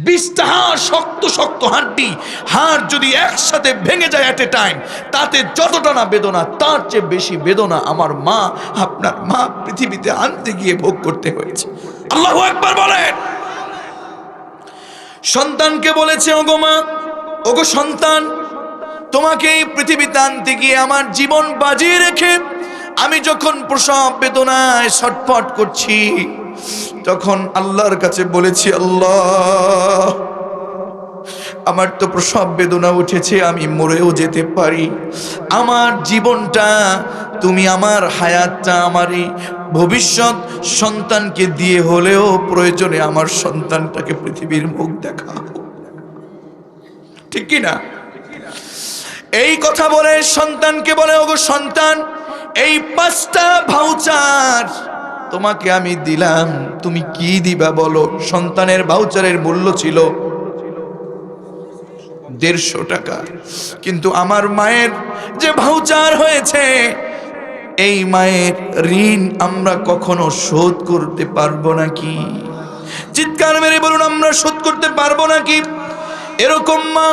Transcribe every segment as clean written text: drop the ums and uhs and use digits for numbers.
20টা হাড়, শক্ত শক্ত হাড্ডি, হাড় যদি একসাথে ভেঙে যায় এট এ টাইম, তাতে যতটা না বেদনা, তার চেয়ে বেশি বেদনা আমার মা, আপনার মা পৃথিবীতে আনতে গিয়ে ভোগ করতে হয়েছে। আল্লাহু আকবার বলেন। সন্তানকে বলেছে, ওগো মা, ওগো সন্তান, তোমাকে এই পৃথিবীতে আনতে গিয়ে আমার জীবন বাজিয়ে রেখে আমি যখন প্রসব বেদনায় ছটফট করছি, তখন আল্লাহর কাছে বলেছি, আল্লাহ, আমার তো প্রসব বেদনা উঠেছে, আমি মরেও যেতে পারি, আমার জীবনটা তুমি, আমার হায়াতটা আমার এই ভবিষ্যৎ সন্তানকে দিয়ে হলেও প্রয়োজনে আমার সন্তানটাকে পৃথিবীর মুখ দেখাও। ঠিক কি না? এই কথা বলে সন্তানকে বলে, ওগো সন্তান, এই 5টা ভাউচার তোমাকে আমি দিলাম, তুমি কি দিবা বলো? সন্তানের ভাউচারের মূল্য ছিল 150 টাকা, কিন্তু আমার মায়ের যে ভাউচার হয়েছে, এই মায়ের ঋণ আমরা কখনো শোধ করতে পারবো নাকি? চিৎকার মেরে বলুন, আমরা শোধ করতে পারবো নাকি? এরকম মা,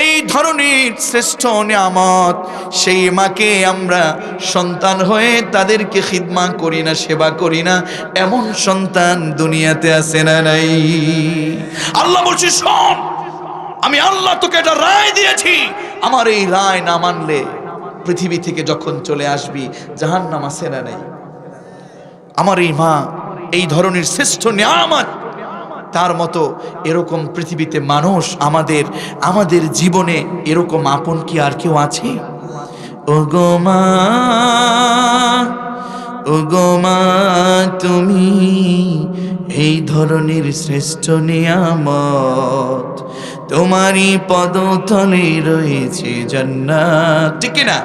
এই ধরনের শ্রেষ্ঠ নিয়ামত, সেই মাকে আমরা সন্তান হয়ে তাদেরকে খিদমা করি না, সেবা করি না, এমন সন্তান দুনিয়াতে আছে না নাই? আল্লাহ বলছে, শোন, আমি আল্লাহ তোকে একটা রায় দিয়েছি, আমার এই রায় না মানলে পৃথিবী থেকে যখন চলে আসবি জাহান্নাম আছে না নাই? আমার এই মা এই ধরনের শ্রেষ্ঠ নিয়ামত, তার মতো এরকম পৃথিবীতে মানুষ আমাদের জীবনে এরকম আপন কি আর কেউ আছে? ওগো মা, ওগো মা, তুমি এই ধরনের শ্রেষ্ঠ নিয়ামত, তোমারই পদতলে রয়েছে জান্নাত। ঠিক না?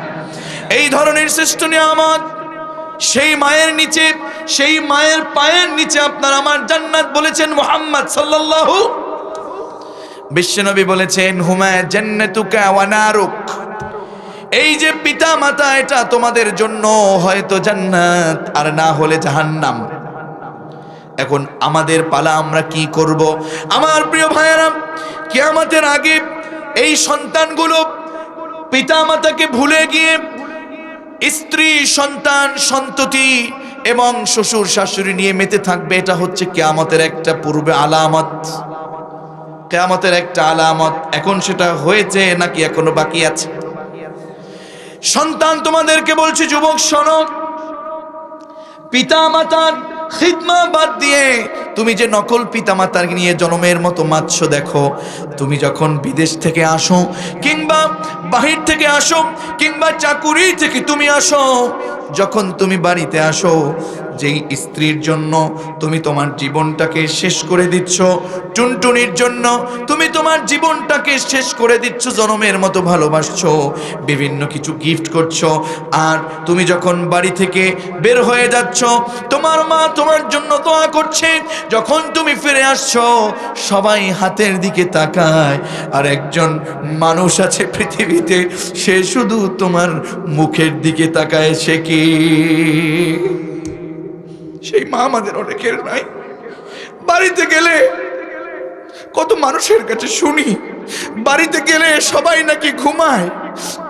এই ধরনের শ্রেষ্ঠ নিয়ামত, সেই মায়ের নিচে, সেই মায়ের পায়ের নিচে আপনার আমার জান্নাত বলেছেন মুহাম্মদ সাল্লাল্লাহু। বিশ্বনবী বলেছেন, হুমা জান্নাতুকা ওয়া নারুক। এই যে পিতা মাতা, এটা তোমাদের জন্য হয়তো জান্নাত, আর না হলে জাহান্নাম। এখন আমাদের পালা, আমরা কি করব? আমার প্রিয় ভাইয়েরা, কিয়ামতের আগে এই সন্তানগুলো পিতা মাতাকে ভুলে গিয়ে স্ত্রী, সন্তান, সন্ততি এবং শ্বশুর শাশুড়ি নিয়ে মেতে থাকবে। এটা হচ্ছে কিয়ামতের একটা পূর্বে আলামত, কিয়ামতের একটা আলামত। এখন সেটা হয়েছে নাকি এখনো বাকি আছে? সন্তান তোমাদেরকে বলছি, যুবক শোনো, পিতা মাতার খিদমা বাদ দিয়ে তুমি যে নকল পিতা মাতার নিয়ে জন্মের মতো মাতছ, দেখো, তুমি যখন বিদেশ থেকে আসো, কিংবা বাহির থেকে আসো, কিংবা চাকুরি থেকে তুমি আসো, যখন তুমি বাড়িতে আসো, যেই স্ত্রীর জন্য তুমি তোমার জীবনটাকে শেষ করে দিচ্ছ, টুনটুনির জন্য তুমি তোমার জীবনটাকে শেষ করে দিচ্ছ, জনমের মতো ভালোবাসছো, বিভিন্ন কিছু গিফট করছো, আর তুমি যখন বাড়ি থেকে বের হয়ে যাচ্ছ, তোমার মা তোমার জন্য দোয়া করছে, যখন তুমি ফিরে আসছো সবাই হাতের দিকে তাকায়, আর একজন মানুষ আছে পৃথিবীতে, সে শুধু তোমার মুখের দিকে তাকায়। সে কি? সেই মা আমাদের অনেকের নাই। বাড়িতে গেলে কত মানুষের কাছে শুনি, বাড়িতে গেলে সবাই নাকি ঘুমায়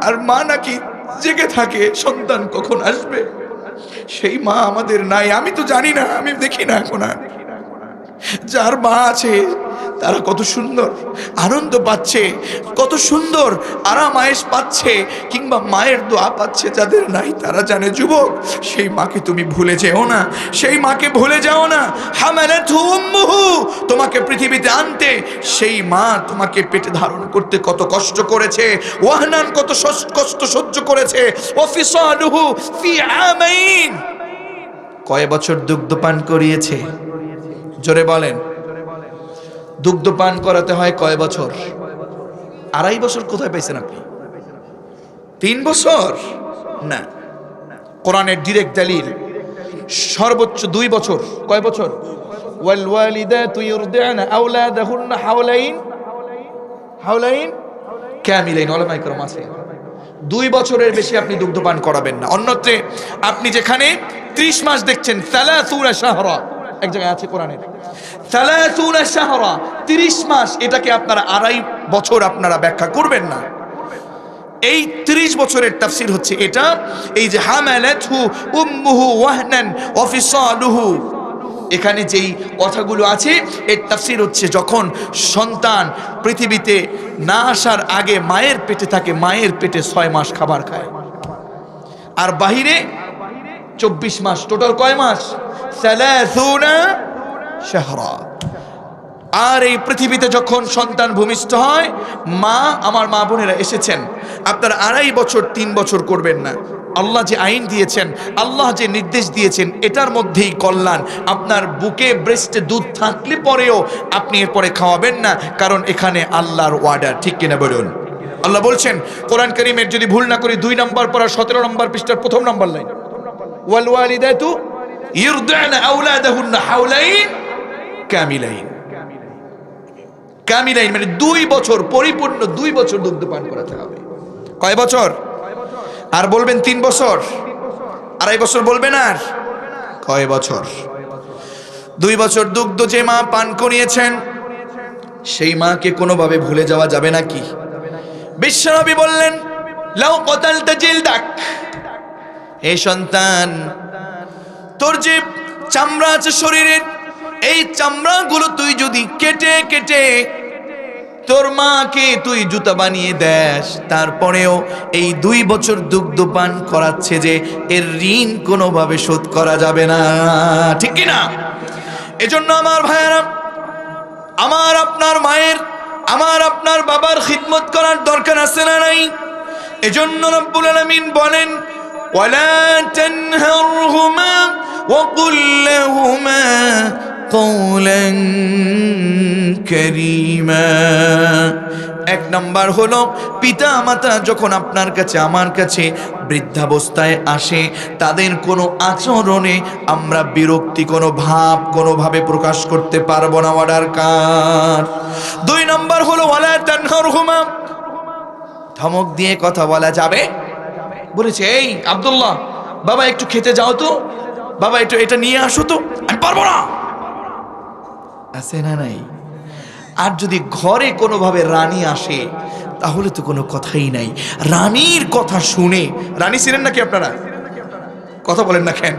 আর মা নাকি জেগে থাকে, সন্তান কখন আসবে। সেই মা আমাদের নাই। আমি তো জানি না, আমি দেখি না এখন আর। যার মা আছে তারা কত সুন্দর আনন্দ পাচ্ছে, কত সুন্দর আরাম আয়েশ পাচ্ছে, কিংবা মায়ের দোয়া পাচ্ছে। যাদের নাই তারা জানে। যুবক, সেই মাকে তুমি ভুলে যেও না, সেই মাকে ভুলে যাও না। হামালাতহু উম্মুহু, তোমাকে পৃথিবীতে আনতে সেই মা তোমাকে পেটে ধারণ করতে কত কষ্ট করেছে, ওয়াহনান কত কষ্ট সহ্য করেছে। ওয়াফিসালুহু ফি আমাইন, কয় বছর দুগ্ধ পান করিয়েছে? জোরে বলেন। দুগ্ধ পান করাতে হয় কয় বছর? 2.5 বছর কোথায় পাইছেন আপনি? 3 বছর না, কোরআনের ডিরেক্ট দলিল সর্বোচ্চ 2 বছর। কয় বছর? ওয়াল ওয়ালিদাতু ইরদি'না আওলাদাহুন্না হাওলাইন কামিলাইন। ওলামায়ে কেরাম আছে 2 বছরের বেশি আপনি দুগ্ধ পান করাবেন না। অন্যত্রে আপনি যেখানে 30 মাস দেখছেন, 30 শাহরা, এক জায়গায় আছে কোরআনের 30 শাহরা 30 মাস, এটাকে আপনারা 2.5 বছর আপনারা ব্যাখ্যা করবেন না। এই 30 বছরের তাফসীর হচ্ছে এটা, এই যে হামালাতহু উম্মুহু ওয়াহনান ওয়া ফিসালুহু, এখানে যেই কথাগুলো আছে এর তাফসীর হচ্ছে যখন সন্তান পৃথিবীতে না আসার আগে মায়ের পেটে থাকে, মায়ের পেটে 6 মাস খাবার খায়, আর বাহিরে 24 মাস, টোটাল কয় মাস? 30 শাহরা। আর এই পৃথিবীতে যখন সন্তান ভূমিষ্ঠ হয়, মা, আমার মা বোনেরা এসেছেন, আপনারা 2.5 বছর 3 বছর করবেন না। আল্লাহ যে আইন দিয়েছেন, আল্লাহ যে নির্দেশ দিয়েছেন, এটার মধ্যেই কল্যাণ। আপনার বুকে ব্রেস্টে দুধ থাকলে পরেও আপনি এরপরে খাওয়াবেন না, কারণ এখানে আল্লাহর ওয়ার্ডার, ঠিক কিনা বলুন? আল্লাহ বলছেন কোরআন কারীমের, যদি ভুল না করি 2 নম্বর পারা 17 নম্বর পৃষ্ঠার 1ম নম্বর লাইন, ওয়াল ওয়ালিদাতু ইরদি'না আওলাদাহুন্না হাওলাইন কামিলাইন। কামিলাইন মানে 2 বছর, পরিপূর্ণ 2 বছর দুগ্ধ পান করাতে হবে। কয় বছর? আর বলবেন 3 বছর, 2.5 বছর বলবেন, আর কয় বছর? 2 বছর দুগ্ধ যে মা পান করিয়েছেন, সেই মাকে কোনোভাবে ভুলে যাওয়া যাবে নাকি? বিশ্বনবী বললেন, লাউ কতালতা জিলদাক, হে সন্তান, তোর যে চামড়া আছে শরীরের, এই চামড়াগুলো তুই যদি কেটে কেটে তোর মাকে তুই জুতা বানিয়ে দেস, তারপরেও এই 2 বছর দুগ্ধ পান করাচ্ছে যে, এর ঋণ কোনোভাবে শোধ করা যাবে না, ঠিক কি না? এজন্য আমার ভাইয়েরা, আমার আপনার মায়ের, আমার আপনার বাবার খিদমত করার দরকার আছে না নাই? এজন্য রব্বুল আলামিন বলেন, ওয়ালা তানহারহুমা ওয়া কুল লাহুমা কওলান কারীমা। 1 নাম্বার হলো, পিতা মাতা যখন আপনার কাছে, আমার কাছে বৃদ্ধাবস্থায় আসে, তাদের কোনো আচরণে আমরা বিরক্তি, কোনো ভাব কোনোভাবে প্রকাশ করতে পারবো না, অর্ডার কার। 2 নাম্বার হলো, ওয়ালা তানহারহুমা, ধমক দিয়ে কথা বলা যাবে? বলেছে, এই আব্দুল্লাহ, বাবা একটু খেতে যাও তো, বাবা একটু এটা নিয়ে আসো তো, আমি পারবো না, আছে না নাই? আর যদি ঘরে কোনোভাবে রানী আসে, তাহলে তো কোনো কথাই নাই। রানীর কথা শুনে, রানী ছিলেন নাকি আপনারা? কথা বলেন না কেন?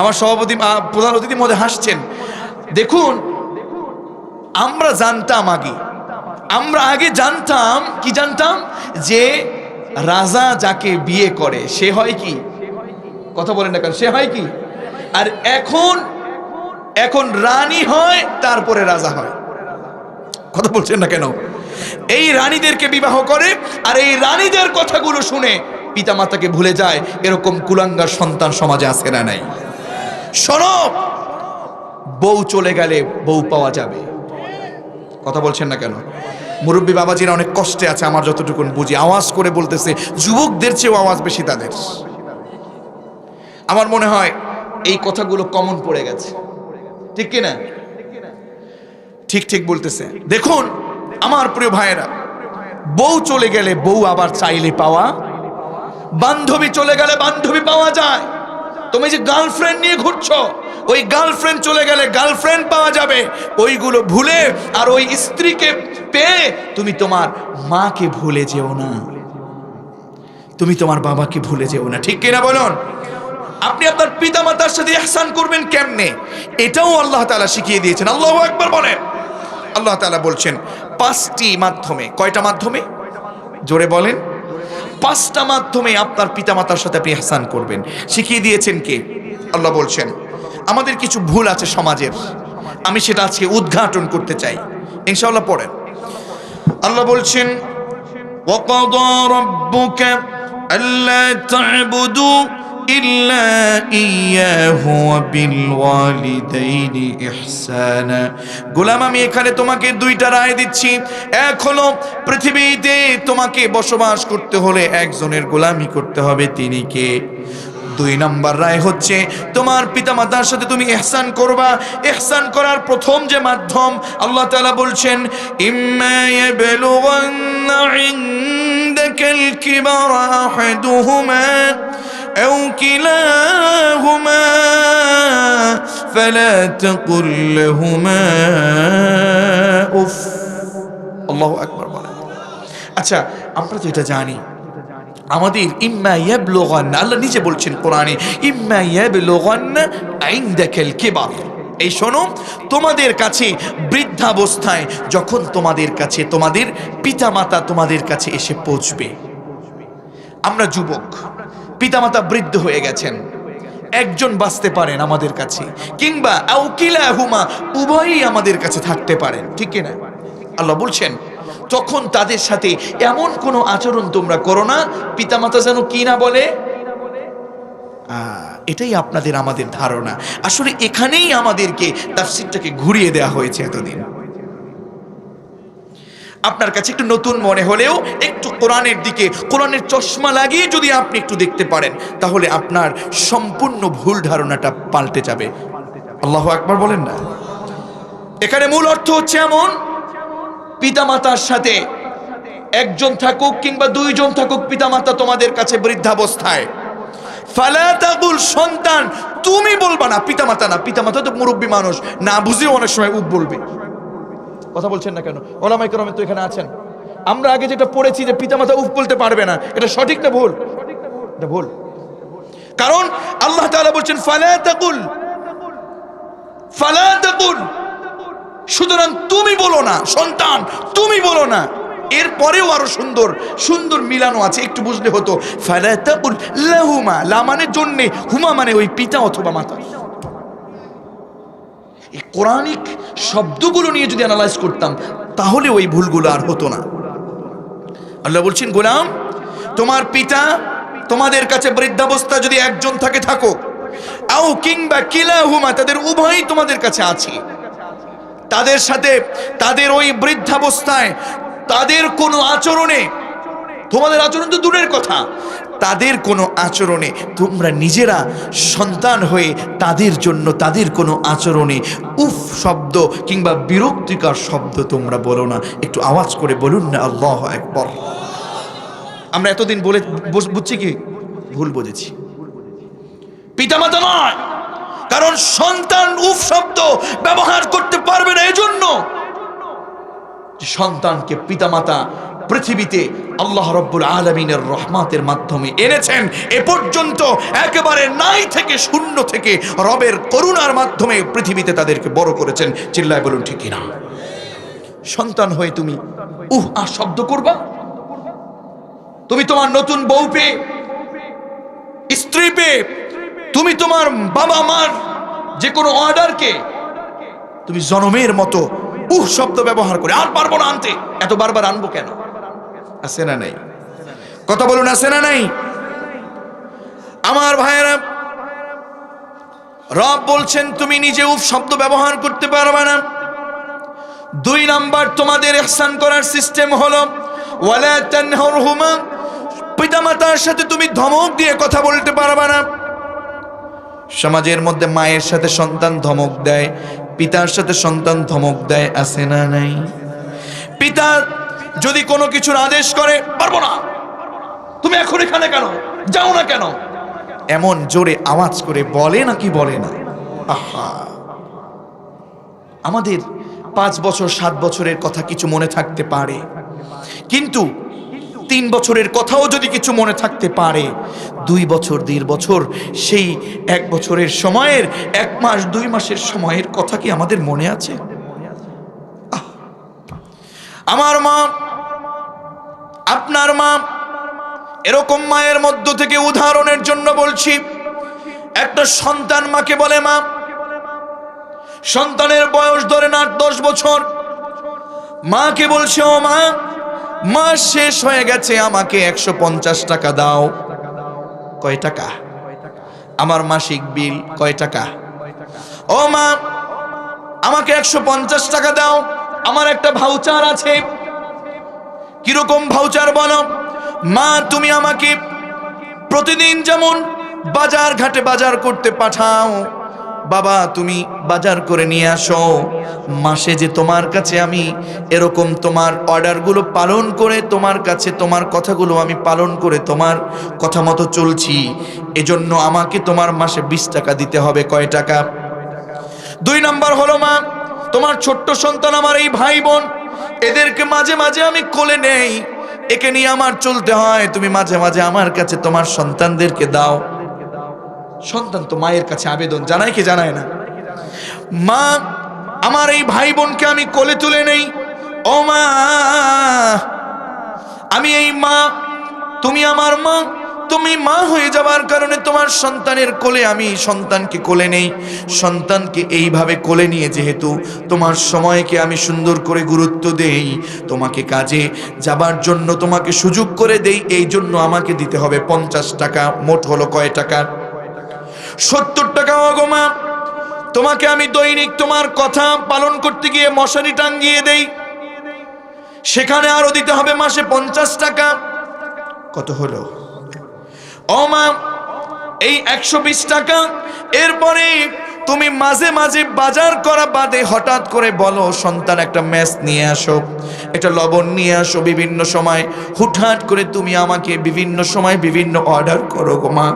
আমার সভাপতি, প্রধান অতিথি মধ্যে হাসছেন। দেখুন, আমরা জানতাম আমরা আগে জানতাম, কি জানতাম? যে রাজা যাকে বিয়ে করে সে হয় কি? কথা বলেন না কেন? সে হয় কি? আর এখন রানী হয়, তারপরে রাজা হয়। কথা বলছেন না কেন? এই রানীদেরকে বিবাহ করে, আর এই রানীদের কথাগুলো শুনে পিতামাতাকে ভুলে যায়। এরকম কুলাঙ্গার সন্তান সমাজে আছে না নাই? শোনো, বউ চলে গেলে বউ পাওয়া যাবে। কথা বলছেন না কেন? মুরব্বী বাবাজিরা অনেক কষ্টে আছে, আমার যতটুকু বুঝি। আওয়াজ করে বলতেছে, যুবকদের চেয়েও আওয়াজ বেশি তাদের। আমার মনে হয় এই কথাগুলো কমন পড়ে গেছে, ঠিক কিনা? ঠিক বলতেছে। দেখুন আমার প্রিয় ভাইয়েরা, বউ চলে গেলে বউ আবার চাইলে পাওয়া, বান্ধবী চলে গেলে বান্ধবী পাওয়া যায়। তুমি যে গার্লফ্রেন্ড নিয়ে ঘুরছো, ওই গার্লফ্রেন্ড চলে গেলে গার্লফ্রেন্ড পাওয়া যাবে। ওইগুলো ভুলে, আর ওই স্ত্রীকে পেয়ে তুমি তোমার মাকে ভুলে যেও না, তুমি তোমার বাবাকে ভুলে যেও না, ঠিক কিনা বলুন? আপনি আপনার পিতা মাতার সাথে ইহসান করবেন কেমনে, এটাও আল্লাহ তাআলা শিখিয়ে দিয়েছেন। আল্লাহু আকবার বলেন। আল্লাহ তাআলা বলছেন 5টি মাধ্যমে। কয়টা মাধ্যমে? জোরে বলেন। 5টা মাধ্যমে আপনার পিতা মাতার সাথে আপনি ইহসান করবেন, শিখিয়ে দিয়েছেন কে? আল্লাহ বলছেন। আমাদের কিছু ভুল আছে সমাজের, আমি সেটা আজকে উদ্ঘাটন করতে চাই, ইনশাআল্লাহ পড়েন। আল্লাহ বলছেন, ওয়াকাদা রাব্বুকা আল্লা তা'বুদু ইল্লা ইয়াহু ওয়া বিল ওয়ালিদাইনি ইহসানা। গোলাম, আমি এখানে তোমাকে 2টা রায় দিচ্ছি। এক হলো, পৃথিবীতে তোমাকে বসবাস করতে হলে একজনের গোলামি করতে হবে, তিনি কে? 2 নম্বর রায় হচ্ছে, তোমার পিতামাতার সাথে তুমি ইহসান করবা। ইহসান করার প্রথম যে মাধ্যম, আল্লাহ তাআলা বলছেন, ইম্মা ইয়াবলুগান্না ইনদাকাল কিবারা আহাদুহুমা أو كلاهما فلا تقل لهما উফ। আল্লাহু আকবার বলেন। আচ্ছা, আমরা তো এটা জানি আমাদের ইম্মা ইয়াবলুগান্না, আল্লাহ নিজে বলছেন কোরআনে, ইম্মা ইয়াবলুগান্না ইনদাকাল কিবার, এই শোনো, তোমাদের কাছে বৃদ্ধাবস্থায় যখন তোমাদের কাছে তোমাদের পিতামাতা তোমাদের কাছে এসে পৌঁছবে। আমরা যুবক, পিতামাতা বৃদ্ধ হয়ে গেছেন, একজন বাঁচতে পারেন আমাদের কাছে, কিংবা আও কিলাহুমা, উভয়ই আমাদের কাছে থাকতে পারেন, ঠিক কিনা? আল্লাহ বলছেন তখন তাদের সাথে এমন কোনো আচরণ তোমরা করো না পিতামাতা যেন কি না বলে। এটাই আপনাদের আমাদের ধারণা। আসলে এখানেই আমাদেরকে তাফসীরটাকে ঘুরিয়ে দেওয়া হয়েছে এতদিন। আপনার কাছে একটু নতুন মনে হলেও একটু কোরআনের দিকে, কোরআনের চশমা লাগিয়ে যদি আপনি একটু দেখতে পারেন, তাহলে আপনার সম্পূর্ণ ভুল ধারণাটা পাল্টে যাবে। আল্লাহু আকবার বলেন না। এখানে মূল অর্থ হচ্ছে এমন, পিতামাতার সাথে একজন থাকুক কিংবা দুইজন থাকুক পিতামাতা তোমাদের কাছে বৃদ্ধাবস্থায়, ফালা তাকুল, সন্তান তুমি বলবা না, পিতামাতা না। পিতামাতা তো মুরব্বী মানুষ, না বুঝেও অনেক সময় উপ বলবে। কথা বলছেন না কেন? ওলামায়ে কেরাম তো এখানে আছেন। আমরা আগে যেটা পড়েছি যে পিতামাতা উফ বলতে পারবে না, এটা সঠিক না ভুল? এটা ভুল। কারণ আল্লাহ তাআলা বলছেন ফালা তাকুল, ফালা তাকুল, সুতরাং তুমি বলো না, সন্তান তুমি বলো না। এরপরেও আরো সুন্দর সুন্দর মিলানো আছে, একটু বুঝলে হতো। ফালা তাকুল লাহুমা, লা মানে জন্য, হুমা মানে ওই পিতা অথবা মাতা। এই কোরআনিক শব্দগুলো নিয়ে যদি অ্যানালাইজ করতাম তাহলে ওই ভুলগুলো আর হতো না। আল্লাহ বলছেন গোলাম, তোমার পিতা তোমাদের কাছে বৃদ্ধাবস্থা যদি একজন থাকে থাকো, আও কিংবা কিলাহুমা, তাদের উভয়ই তোমাদের কাছে আছে, তাদের সাথে তাদের ওই বৃদ্ধাবস্থায় তাদের কোনো আচরণে, তোমাদের আচরণ তো দূরের কথা, তাদের কোনো আচরণে তোমরা নিজেরা সন্তান হয়ে তাদের জন্য তাদের কোনো আচরণে উফ শব্দ কিংবা বিরক্তিকর শব্দ তোমরা বলো না। একটু আওয়াজ করে বলুন না আল্লাহু আকবার। আমরা এতদিন বলে বুঝছি কি ভুল বুঝেছি। পিতামাতা নয়, কারণ সন্তান উফ শব্দ ব্যবহার করতে পারবে না, এজন্য সন্তানকে পিতামাতা পৃথিবীতে আল্লাহ রাব্বুল আলামিনের রহমতের মাধ্যমে এনেছেন। এ পর্যন্ত একেবারে নাই থেকে, শূন্য থেকে রবের করুণার মাধ্যমে পৃথিবীতে তাদেরকে বড় করেছেন। চিল্লায় বলুন ঠিক কিনা? সন্তান হয়ে তুমি উহ আহ শব্দ করবা? তুমি তোমার নতুন বউ পেয়ে, স্ত্রী পেয়ে, তুমি তোমার বাবা মার যে কোনো অর্ডারকে তুমি জনমের মতো উহ শব্দ ব্যবহার করে, আর পারবো না আনতে, এত বারবার আনবো কেন? আছে না নাই? কথা বলুন, আছে না নাই? আমার ভাইয়েরা, রব বলছেন তুমি নিজে উফ শব্দ ব্যবহার করতে পারবে না। 2 নাম্বার তোমাদের ইহসান করার সিস্টেম হলো ওয়ালা তানহারহুমা, পিতামাতার সাথে তুমি ধমক দিয়ে কথা বলতে পারবে না। সমাজের মধ্যে মায়ের সাথে সন্তান ধমক দেয়, পিতার সাথে সন্তান ধমক দেয়, আছে না নাই? পিতা যদি কোনো কিছুর আদেশ করে, পারবো না, তুমি এখন এখানে কেন, যাও না কেন, এমন জোরে আওয়াজ করে বলে নাকি বলে না? আহা, আমাদের 5 বছর 7 বছরের কথা কিছু মনে থাকতে পারে, কিন্তু 3 বছরের কথাও যদি কিছু মনে থাকতে পারে, 2 বছর 1.5 বছর, সেই 1 বছরের সময়ের 1 মাস 2 মাসের সময়ের কথা কি আমাদের মনে আছে? আমার মা, আপনার মা, এরকম মায়ের মধ্য থেকে উদাহরণের জন্য বলছি, একটা সন্তান মাকে বলে মা, সন্তানের বয়স ধরে না 10 বছর, মাকে বলছে ও মা, মাস শেষ হয়ে গেছে, আমাকে 150 টাকা দাও। কয় টাকা? আমার মাসিক বিল কয় টাকা? ও মা, আমাকে 150 টাকা দাও, আমার একটা ভাউচার আছে। কিরকম ভাউচার বলো? মা, তুমি আমাকে প্রতিদিন যেমন বাজার ঘাটে বাজার করতে পাঠাও, বাবা তুমি বাজার করে নিয়ে আসো, মাসে যে তোমার কাছে আমি এরকম তোমার অর্ডারগুলো পালন করে তোমার কাছে তোমার কথাগুলো আমি পালন করে তোমার কথা মতো চলছি, এজন্য আমাকে তোমার মাসে 20 টাকা দিতে হবে। কয় টাকা? 2 নাম্বার হলো মা, তোমার ছোট্ট সন্তান আমার এই ভাই বোন, এদেরকে মাঝে মাঝে আমি কোলে নেই, একে নিয়ে আমার চলতে হয়, তুমি মাঝে মাঝে আমার কাছে তোমার সন্তানদেরকে দাও। সন্তান তো মায়ের কাছে আবেদন জানায় কি জানায় না? মা, আমার এই ভাই বোনকে আমি কোলে তুলে নেই। ও মা, আমি এই মা, তুমি আমার মা, তুমি মা হয়ে যাবার কারণে তোমার সন্তানের কোলে আমি সন্তানকে কোলে নেই। সন্তানকে এইভাবে কোলে নিয়ে যেহেতু তোমার সময়কে আমি সুন্দর করে গুরুত্ব দেই, তোমাকে কাজে যাবার জন্য তোমাকে সুযোগ করে দেই, এই জন্য আমাকে দিতে হবে 50 টাকা। মোট হলো কয় টাকা? 70 টাকা। ওগো মা, তোমাকে আমি দৈনিক তোমার কথা পালন করতে গিয়ে মশারি টাঙ্গিয়ে দেই, সেখানে আরো দিতে হবে মাসে 50 টাকা। কত হলো? ও মা, এই 120 টাকা। এরপরে তুমি মাঝে মাঝে বাজার করা বাদে হঠাৎ করে বলো সন্তান একটা ম্যাচ নিয়ে আসো, একটা লবণ নিয়ে আসো। বিভিন্ন সময় হুটহাট করে তুমি আমাকে বিভিন্ন সময় বিভিন্ন অর্ডার করো গো মা,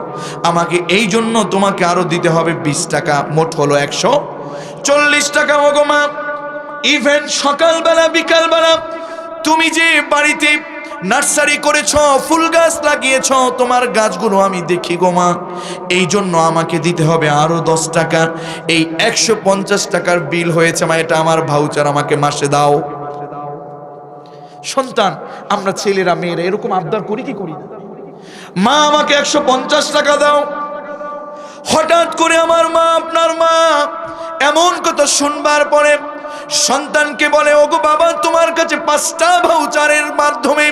আমাকে এই জন্য তোমাকে আরো দিতে হবে 20 টাকা। মোট হলো 140 টাকা। ও গো মা, ইভেন সকালবেলা বিকালবেলা তুমি যে বাড়িতে নার্সারি করেছ, ফুল গাছ লাগিয়েছ, তোমার গাছগুলো আমি দেখি গো মা, এই জন্য আমাকে দিতে হবে আরো 10 টাকা। এই 150 টাকার বিল হয়েছে মা, এটা আমার ভাউচার, আমাকে মাসে দাও। সন্তান, আমরা ছেলেরা মেয়েরা এরকম আবদার করি কি করি না? মা, আমাকে 150 টাকা দাও। হঠাৎ করে আমার মা, আপনার মা এমন কথা শুনবার পরে সন্তানকে বলে, ওগো বাবা, তোমার কাছে 5টা ভাউচারের মাধ্যমে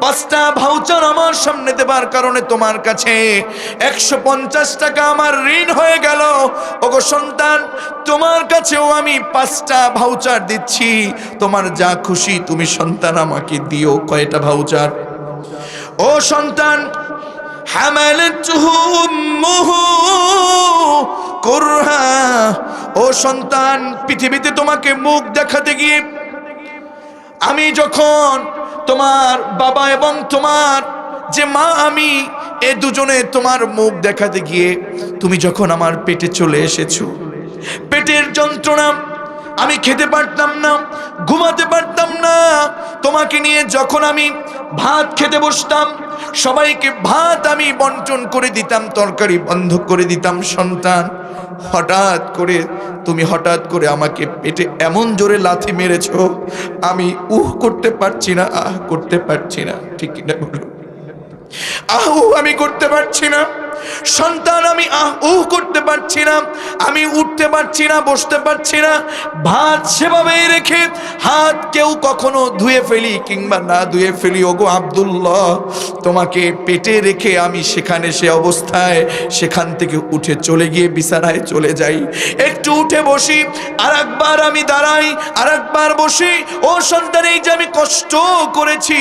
5টা ভাউচার আমার সামনে দেবার কারণে তোমার কাছে 150 টাকা আমার ঋণ হয়ে গেল। ওগো সন্তান, তোমার কাছেও আমি 5টা ভাউচার দিচ্ছি, তোমার যা খুশি তুমি সন্তান আমাকে দিও। কয়টা ভাউচার? ও সন্তান, হামালাতুহু উম্মুহু কুরহা। ও সন্তান, পৃথিবীতে তোমাকে মুখ দেখাতে গিয়ে আমি যখন তোমার বাবা এবং তোমার যে মা, আমি এ দুজনে তোমার মুখ দেখাতে গিয়ে তুমি যখন আমার পেটে চলে এসেছো, পেটের যন্ত্রণা, আমি খেতে পারতাম না, ঘুমাতে পারতাম না। তোমাকে নিয়ে যখন আমি ভাত খেতে বসতাম, সবাইকে ভাত আমি বন্টন করে দিতাম, তরকারি বন্ধ করে দিতাম। সন্তান, তুমি হঠাৎ করে আমাকে পেটে এমন জোরে লাথি মেরেছো, আমি করতে পারছি না, করতে পারছি না। ঠিক কিনা বলো? আমি করতে পারছি না সন্তান, আমি করতে পারছি না, আমি উঠতে পারছি না, বসতে পারছি না। ভাত সেভাবেই রেখে হাত কেউ কখনো ধুয়ে ফেলি কিংবা না ধুয়ে ফেলি। ওগো আব্দুল্লাহ, তোমাকে পেটে রেখে আমি সেখানে সে অবস্থায় সেখান থেকে উঠে চলে গিয়ে বিছানায় চলে যাই, একটু উঠে বসি, আর একবার আমি দাঁড়াই, আর একবার বসি। ও সন্তান, এই যে আমি কষ্ট করেছি,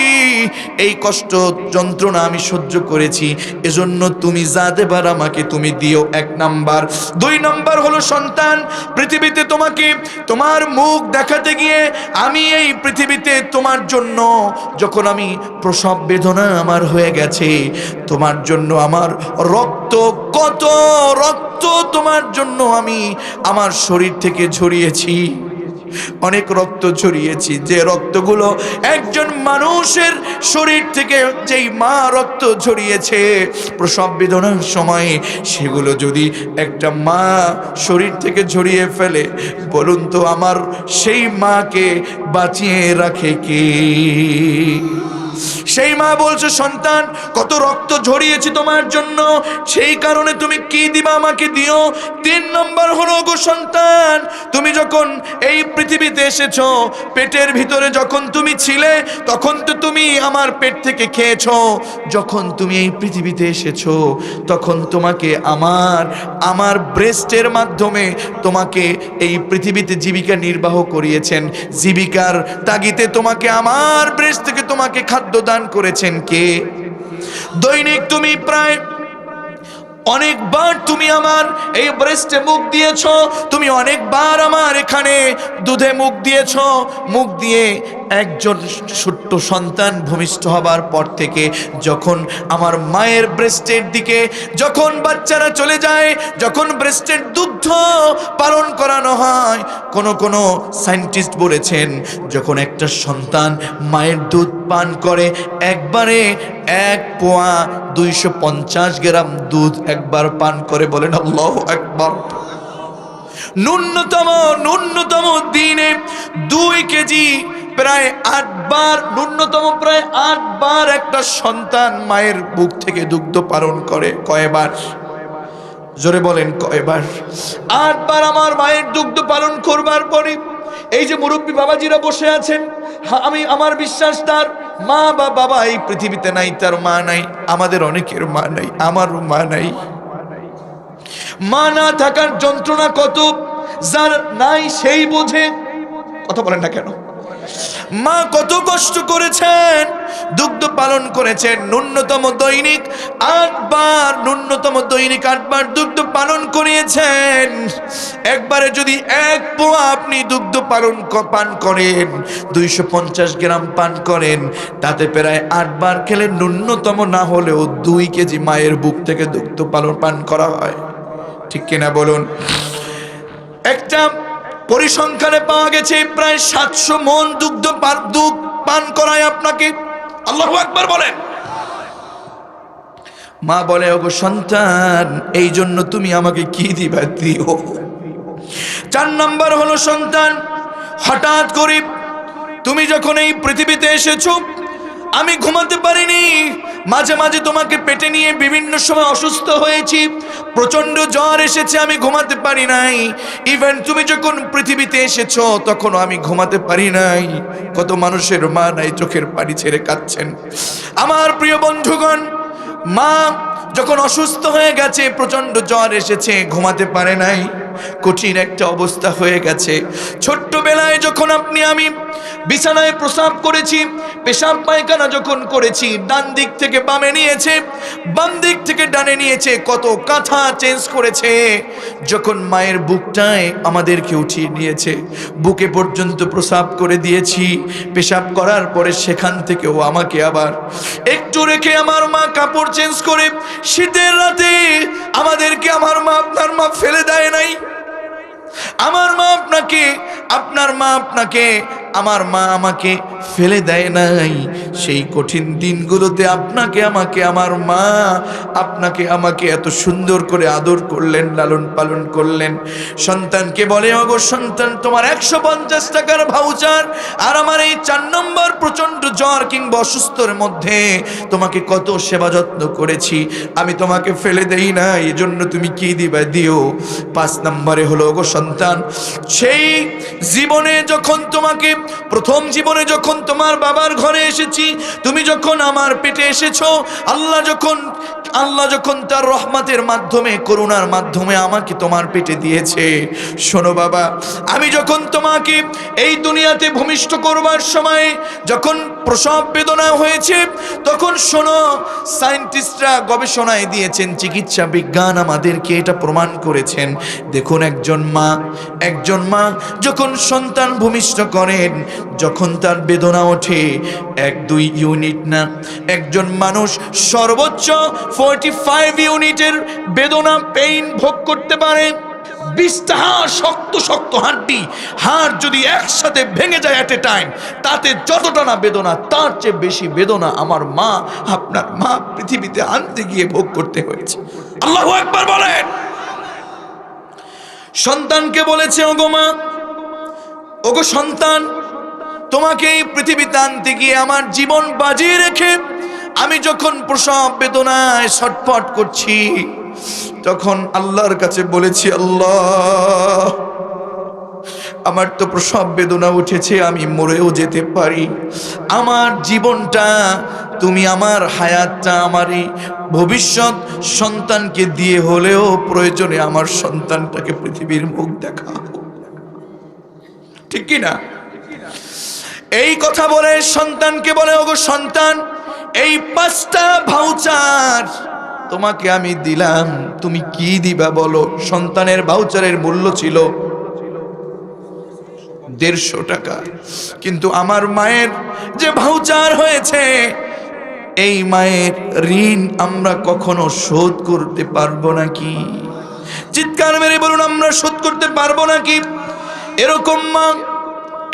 এই কষ্ট যন্ত্রণা আমি সহ্য করেছি, এজন্য তুমি যা দেবার আমাকে তুমি দিও। 1 নাম্বার। 2 নাম্বার হলো সন্তান, পৃথিবীতে তোমাকে তোমার মুখ দেখাতে গিয়ে আমি এই পৃথিবীতে তোমার জন্য, যখন আমি প্রসব বেদনা আমার হয়ে গেছে, তোমার জন্য আমার রক্ত, কত রক্ত তোমার জন্য আমি আমার শরীর থেকে ঝরিয়েছি, অনেক রক্ত ঝরিয়েছি। যে রক্তগুলো একজন মানুষের শরীর থেকে যেই মা রক্ত ঝরিয়েছে প্রসব বেদনার সময়, সেগুলো যদি একটা মা শরীর থেকে ঝরিয়ে ফেলে, বলুন তো আমার সেই মাকে বাঁচিয়ে রাখে কে? সেই মা বলছে, সন্তান, কত রক্ত ঝরিয়েছি তোমার জন্য, সেই কারণে তুমি কি দিবা আমাকে দিও। 3 নম্বর হলো, গো সন্তান, তুমি যখন এই পৃথিবীতে এসেছো, পেটের ভিতরে যখন তুমি ছিলে, তখন তো তুমি আমার পেট থেকে খেয়েছো। যখন তুমি এই পৃথিবীতে এসেছো, তখন তোমাকে আমার ব্রেস্টের মাধ্যমে তোমাকে এই পৃথিবীতে জীবিকা নির্বাহ করিয়েছেন। জীবিকার তাগিদে তোমাকে আমার ব্রেস্ট থেকে তোমাকে খাদ্য দান করেছেন কে? দৈনিক তুমি প্রায় অনেকবার তুমি আমার এই ব্রেস্টে মুখ দিয়েছো, তুমি অনেকবার আমার এখানে দুধে মুখ দিয়েছো। মুখ দিয়ে একজন ছোট্ট সন্তান ভূমিষ্ঠ হবার পর থেকে যখন আমার মায়ের ব্রেস্টের দিকে যখন বাচ্চারা চলে যায়, যখন ব্রেস্টের দুগ্ধ পালন করানো হয়, কোন সায়েন্টিস্ট বলেছেন যখন একটা সন্তান মায়ের দুধ পান করে একবারে 1 পোয়া 250 গ্রাম দুধ একবার পান করে, বলেন আল্লাহু আকবার। ন্যূনতম দিনে 2 কেজি প্রায় 8 বার, ন্যূনতম প্রায় 8 বার একটা সন্তান মায়ের বুক থেকে দুগ্ধ পালন করে। কয়বার? জোরে বলেন কয়বার? 8 বার আমার মায়ের দুগ্ধ পালন করবার পরে এই যে মুরব্বী বাবাজিরা বসে আছেন, আমি আমার বিশ্বাস তার মা বা বাবা এই পৃথিবীতে নাই, তার মা নাই। আমাদের অনেকের মা নাই, আমারও মা নাই। মা না থাকার যন্ত্রণা কত, যার নাই সেই বোঝে। কথা বলেন না কেন? মা কত কষ্ট করেছেন, দুগ্ধ পালন করেছেন, ন্যূনতম দৈনিক 8 বার দুগ্ধ পালন করিয়েছেন। একবারে যদি 1 পোয়া আপনি দুগ্ধ পান করেন, 250 গ্রাম পান করেন, তাতে প্রায় 8 বার খেলে ন্যূনতম না হলেও 2 কেজি মায়ের বুক থেকে দুগ্ধ পান করা হয়। ঠিক কিনা বলুন? একটা পরিসংখ্যানে পাওয়া গেছে প্রায় 700 মণ দুধ পান করায় আপনাকে। আল্লাহু আকবার বলেন। মা বলে, ওগো সন্তান, এই জন্য তুমি আমাকে কি দিবা দিও। 4 নাম্বার হলো সন্তান, হঠাৎ করে তুমি যখন এই পৃথিবীতে এসেছো আমি ঘুমাতে পারিনি, মাঝে মাঝে তোমাকে পেটে নিয়ে বিভিন্ন সময় অসুস্থ হয়েছি, প্রচন্ড জ্বর এসেছে, আমি ঘুমাতে পারি নাই। ইভেন তুমি যখন পৃথিবীতে এসেছো তখনও আমি ঘুমাতে পারি নাই। কত মানুষের মা নাই, চোখের পানি ছেড়ে কাঁদছেন। আমার প্রিয় বন্ধুগণ, মা যখন অসুস্থ হয়ে গেছে, প্রচন্ড জ্বর এসেছে, ঘুমাতে পারে নাই, কঠিন একটা অবস্থা হয়ে গেছে। ছোট্টবেলায় যখন আমি বিছানায় প্রস্রাব করেছি, পেশাব পায়খানা যখন করেছি, ডান দিক থেকে বামে নিয়েছে, বাম দিক থেকে ডানে নিয়েছে, কত কাঁথা চেঞ্জ করেছে। যখন মায়ের বুকটায় আমাদেরকে উঠিয়ে নিয়েছে, বুকে পর্যন্ত প্রস্রাব করে দিয়েছি, পেশাব করার পরে সেখান থেকেও আমাকে আবার একটু রেখে আমার মা কাপড় চেঞ্জ করে শীতের রাতে আমাদেরকে, আমার মা আপনার মা ফেলে দেয় নাই। আমার মা আপনাকে, আপনার মা আপনাকে, আমার মা আমাকে ফেলে দেয় নাই। সেই কঠিন দিনগুলোতে আপনাকে আমাকে, আমার মা আপনাকে আমাকে এত সুন্দর করে আদর করলেন, লালন পালন করলেন। সন্তানকে বলে, ওগো সন্তান, তোমার 150 টাকার ভাউচার আর আমার এই 4 নম্বর প্রচন্ড জ্বর কিংবা অসুস্থর মধ্যে তোমাকে কত সেবা যত্ন করেছি, আমি তোমাকে ফেলে দেই না, এই জন্য তুমি কি দিবা দিও। 5 নম্বরে হলো, ওগো সন্তান, সেই জীবনে যখন তোমাকে, প্রথম জীবনে যখন তোমার বাবার ঘরে এসেছি, তুমি যখন আমার পেটে এসেছো, আল্লাহ যখন তার রহমতের মাধ্যমে, করুণার মাধ্যমে আমাকে তোমার পেটে দিয়েছে। শোনো বাবা, আমি যখন তোমাকে এই দুনিয়াতে ভূমিষ্ঠ করবার সময় যখন প্রসব বেদনা হয়েছে, তখন শোনো, সায়েন্টিস্টরা গবেষণায় দিয়েছেন, চিকিৎসা বিজ্ঞান আমাদেরকে এটা প্রমাণ করেছেন। দেখুন, একজন মা যখন সন্তান ভূমিষ্ঠ করেন, যখন তার বেদনা ওঠে 1-2 ইউনিট না, একজন মানুষ সর্বোচ্চ 45 ইউনিটের বেদনা, পেইন ভোগ করতে পারে। 20টা শক্ত হাড় যদি একসাথে ভেঙে যায় এট এ টাইম, তাতে যতটা না বেদনা, তার চেয়ে বেশি বেদনা আমার মা, আপনার মা পৃথিবীতে আনতে গিয়ে ভোগ করতে হয়েছে। আল্লাহু আকবার বলেন। সন্তানকে বলেছে, ওগো মা, ওগো সন্তান, তোমাকে এই পৃথিবীতে আনতে গিয়ে আমার জীবন বাজিয়ে রেখে আমি যখন প্রসব বেদনায় ছটফট করছি, তখন আল্লাহর কাছে বলেছি, আল্লাহ, আমার তো প্রসব বেদনা উঠেছে, আমি মরেও যেতে পারি, আমার জীবনটা তুমি, আমার হায়াতটা আমার এই ভবিষ্যৎ সন্তানকে দিয়ে হলেও প্রয়োজনে আমার সন্তানটাকে পৃথিবীর মুখ দেখাও। ঠিক কিনা? এই কথা বলে সন্তানকে বলে, ওগো সন্তান, এই 5টা ভাউচার তোমাকে আমি দিলাম, তুমি কি দিবা বলো। সন্তানের ভাউচারের মূল্য ছিল 150 টাকা, কিন্তু আমার মায়ের যে ভাউচার হয়েছে এই মায়ের ঋণ আমরা কখনো শোধ করতে পারবো নাকি? চিৎকার মেরে বলুন, আমরা শোধ করতে পারবো নাকি? এরকম মা,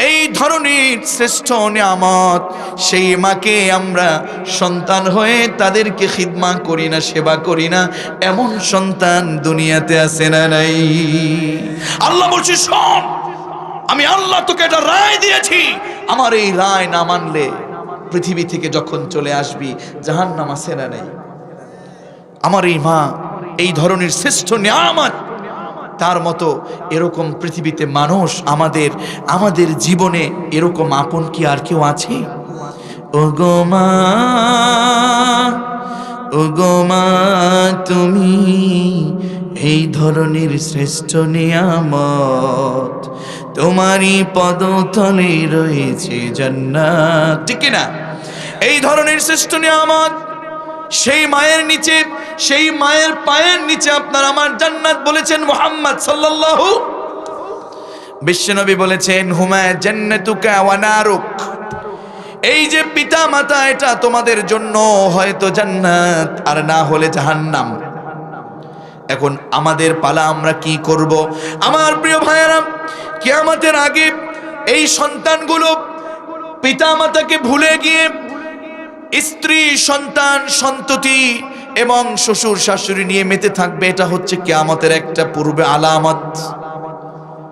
এই ধরনের শ্রেষ্ঠ নিয়ামত, সেই মাকে আমরা সন্তান হয়ে তাদেরকে খিদমা করি না, সেবা করি না, এমন সন্তান দুনিয়াতে আছে না নাই? আল্লাহ বলছে, শোন, আমি আল্লাহ তোকে একটা রায় দিয়েছি, আমার এই রায় না মানলে পৃথিবী থেকে যখন চলে আসবি জাহান্নাম আছে না নাই? আমার এই মা এই ধরনের শ্রেষ্ঠ নিয়ামত, তার মতো এরকম পৃথিবীতে মানুষ আমাদের জীবনে এরকম আপন কি আর কেউ আছে? ওগো মা, ওগো মা, তুমি এই ধরনের শ্রেষ্ঠ নিয়ামত, তোমারই পদতলে রয়েছে জান্নাত, ঠিক না? এই ধরনের শ্রেষ্ঠ নিয়ামত, সেই মায়ের নিচে, সেই মায়ের পায়ের নিচে আপনার আমার জান্নাত বলেছেন মুহাম্মদ সাল্লাল্লাহু। বিশ্বনবী বলেছেন, হুমা জান্নাতুকা ওয়া নারুক, এই যে পিতা মাতা, এটা তোমাদের জন্য হয়তো জান্নাত আর না হলে জাহান্নাম। এখন আমাদের পালা, আমরা কি করব? আমার প্রিয় ভাইয়েরা, কিয়ামতের আগে এই সন্তানগুলো পিতা মাতাকে ভুলে গিয়ে স্ত্রী, সন্তান, সন্ততি এবং শ্বশুর শাশুড়ি নিয়ে মেতে থাকবে। এটা হচ্ছে কিয়ামতের একটা পূর্বে আলামত,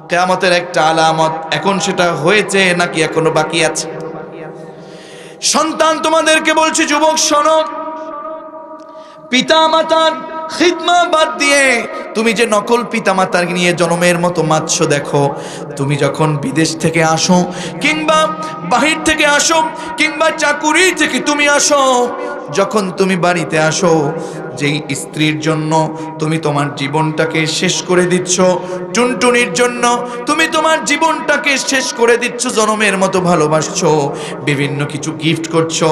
কিয়ামতের একটা আলামত। এখন সেটা হয়েছে নাকি এখনো বাকি আছে? সন্তান তোমাদেরকে বলছে, যুবক শোনো, পিতা মাতার খিদমা বাদ দিয়ে তুমি যে নকল পিতা মাতার নিয়ে জন্মের মতো মাতছ, দেখো, তুমি যখন বিদেশ থেকে আসো কিংবা বাহির থেকে আসো কিংবা চাকুরি থেকে তুমি আসো, যখন তুমি বাড়িতে আসো, যেই স্ত্রীর জন্য তুমি তোমার জীবনটাকে শেষ করে দিচ্ছ, টুনটুনির জন্য তুমি তোমার জীবনটাকে শেষ করে দিচ্ছ, জনমের মতো ভালোবাসছো, বিভিন্ন কিছু গিফট করছো,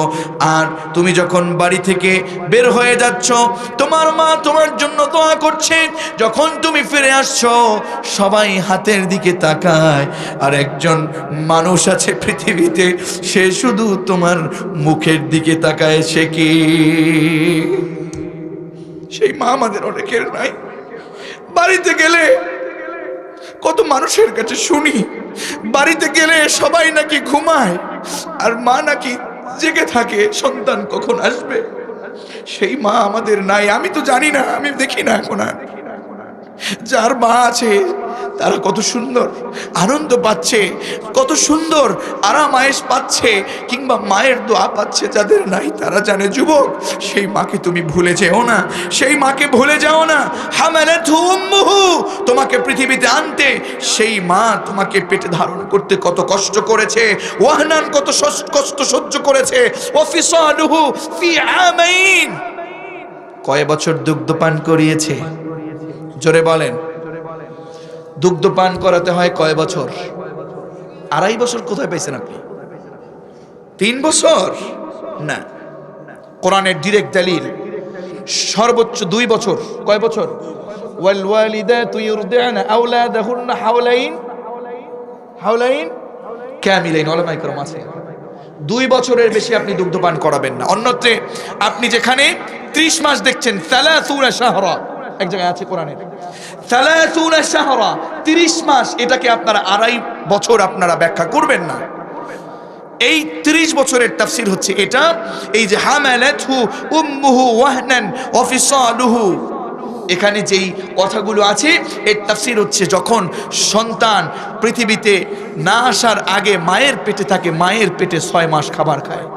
আর তুমি যখন বাড়ি থেকে বের হয়ে যাচ্ছ, তোমার মা তোমার জন্য দোয়া করছে, যখন তুমি ফিরে আসছো সবাই হাতের দিকে তাকায়, আর একজন মানুষ আছে পৃথিবীতে, সে শুধু তোমার মুখের দিকে তাকায়। সে কি? সেই মা আমাদের অনেকের নাই। বাড়িতে গেলে কত মানুষের কাছে শুনি, বাড়িতে গেলে সবাই নাকি ঘুমায় আর মা নাকি জেগে থাকে, সন্তান কখন আসবে। সেই মা আমাদের নাই। আমি তো জানি না, আমি দেখি না এখন আর। যার মা আছে তারা কত সুন্দর আনন্দ পাচ্ছে, কত সুন্দর আরাম আয়েশ পাচ্ছে, কিংবা মায়ের দোয়া পাচ্ছে। যাদের নাই তারা জানে। যুবক, সেই মাকে তুমি ভুলে যেও না, সেই মাকে ভুলে যাও না। হামালাতহু উম্মুহু, তোমাকে পৃথিবীতে আনতে সেই মা তোমাকে পেটে ধারণ করতে কত কষ্ট করেছে, ওয়াহনান কত কষ্ট সহ্য করেছে, ওয়াফিসালুহু ফি আমাইন, কয় বছর দুগ্ধ পান করিয়েছে? জোরে বলেন। দুগ্ধ পান করাতে হয় কয় বছর? 2.5 বছর কোথায় পেয়েছেন আপনি? 3 বছর না, কোরআনের ডিরেক্ট দলিল সর্বোচ্চ 2 বছর। কয় বছর? ওয়াল ওয়ালিদাতু ইউরদি'না আওলাদাহুন্না হাওলাইন কামিলাইন। ওলামায়ে কেরাম আছে 2 বছরের বেশি আপনি দুগ্ধ পান করাবেন না। অন্যত্রে আপনি যেখানে 30 মাস দেখছেন, 30 শাহরা, এক জায়গায় আছে কোরআনের 30 শাহরা, 30 মাস, এটাকে আপনারা 2.5 বছর আপনারা ব্যাখ্যা করবেন না। এই 30 বছরের তাফসীর হচ্ছে এটা। এই যে হামালাতহু উম্মুহু ওয়াহনান ওয়া ফিসালুহু, এখানে যেই কথাগুলো আছে এর তাফসীর হচ্ছে যখন সন্তান পৃথিবীতে না আসার আগে মায়ের পেটে থাকে, মায়ের পেটে 6 মাস খাবার খায়,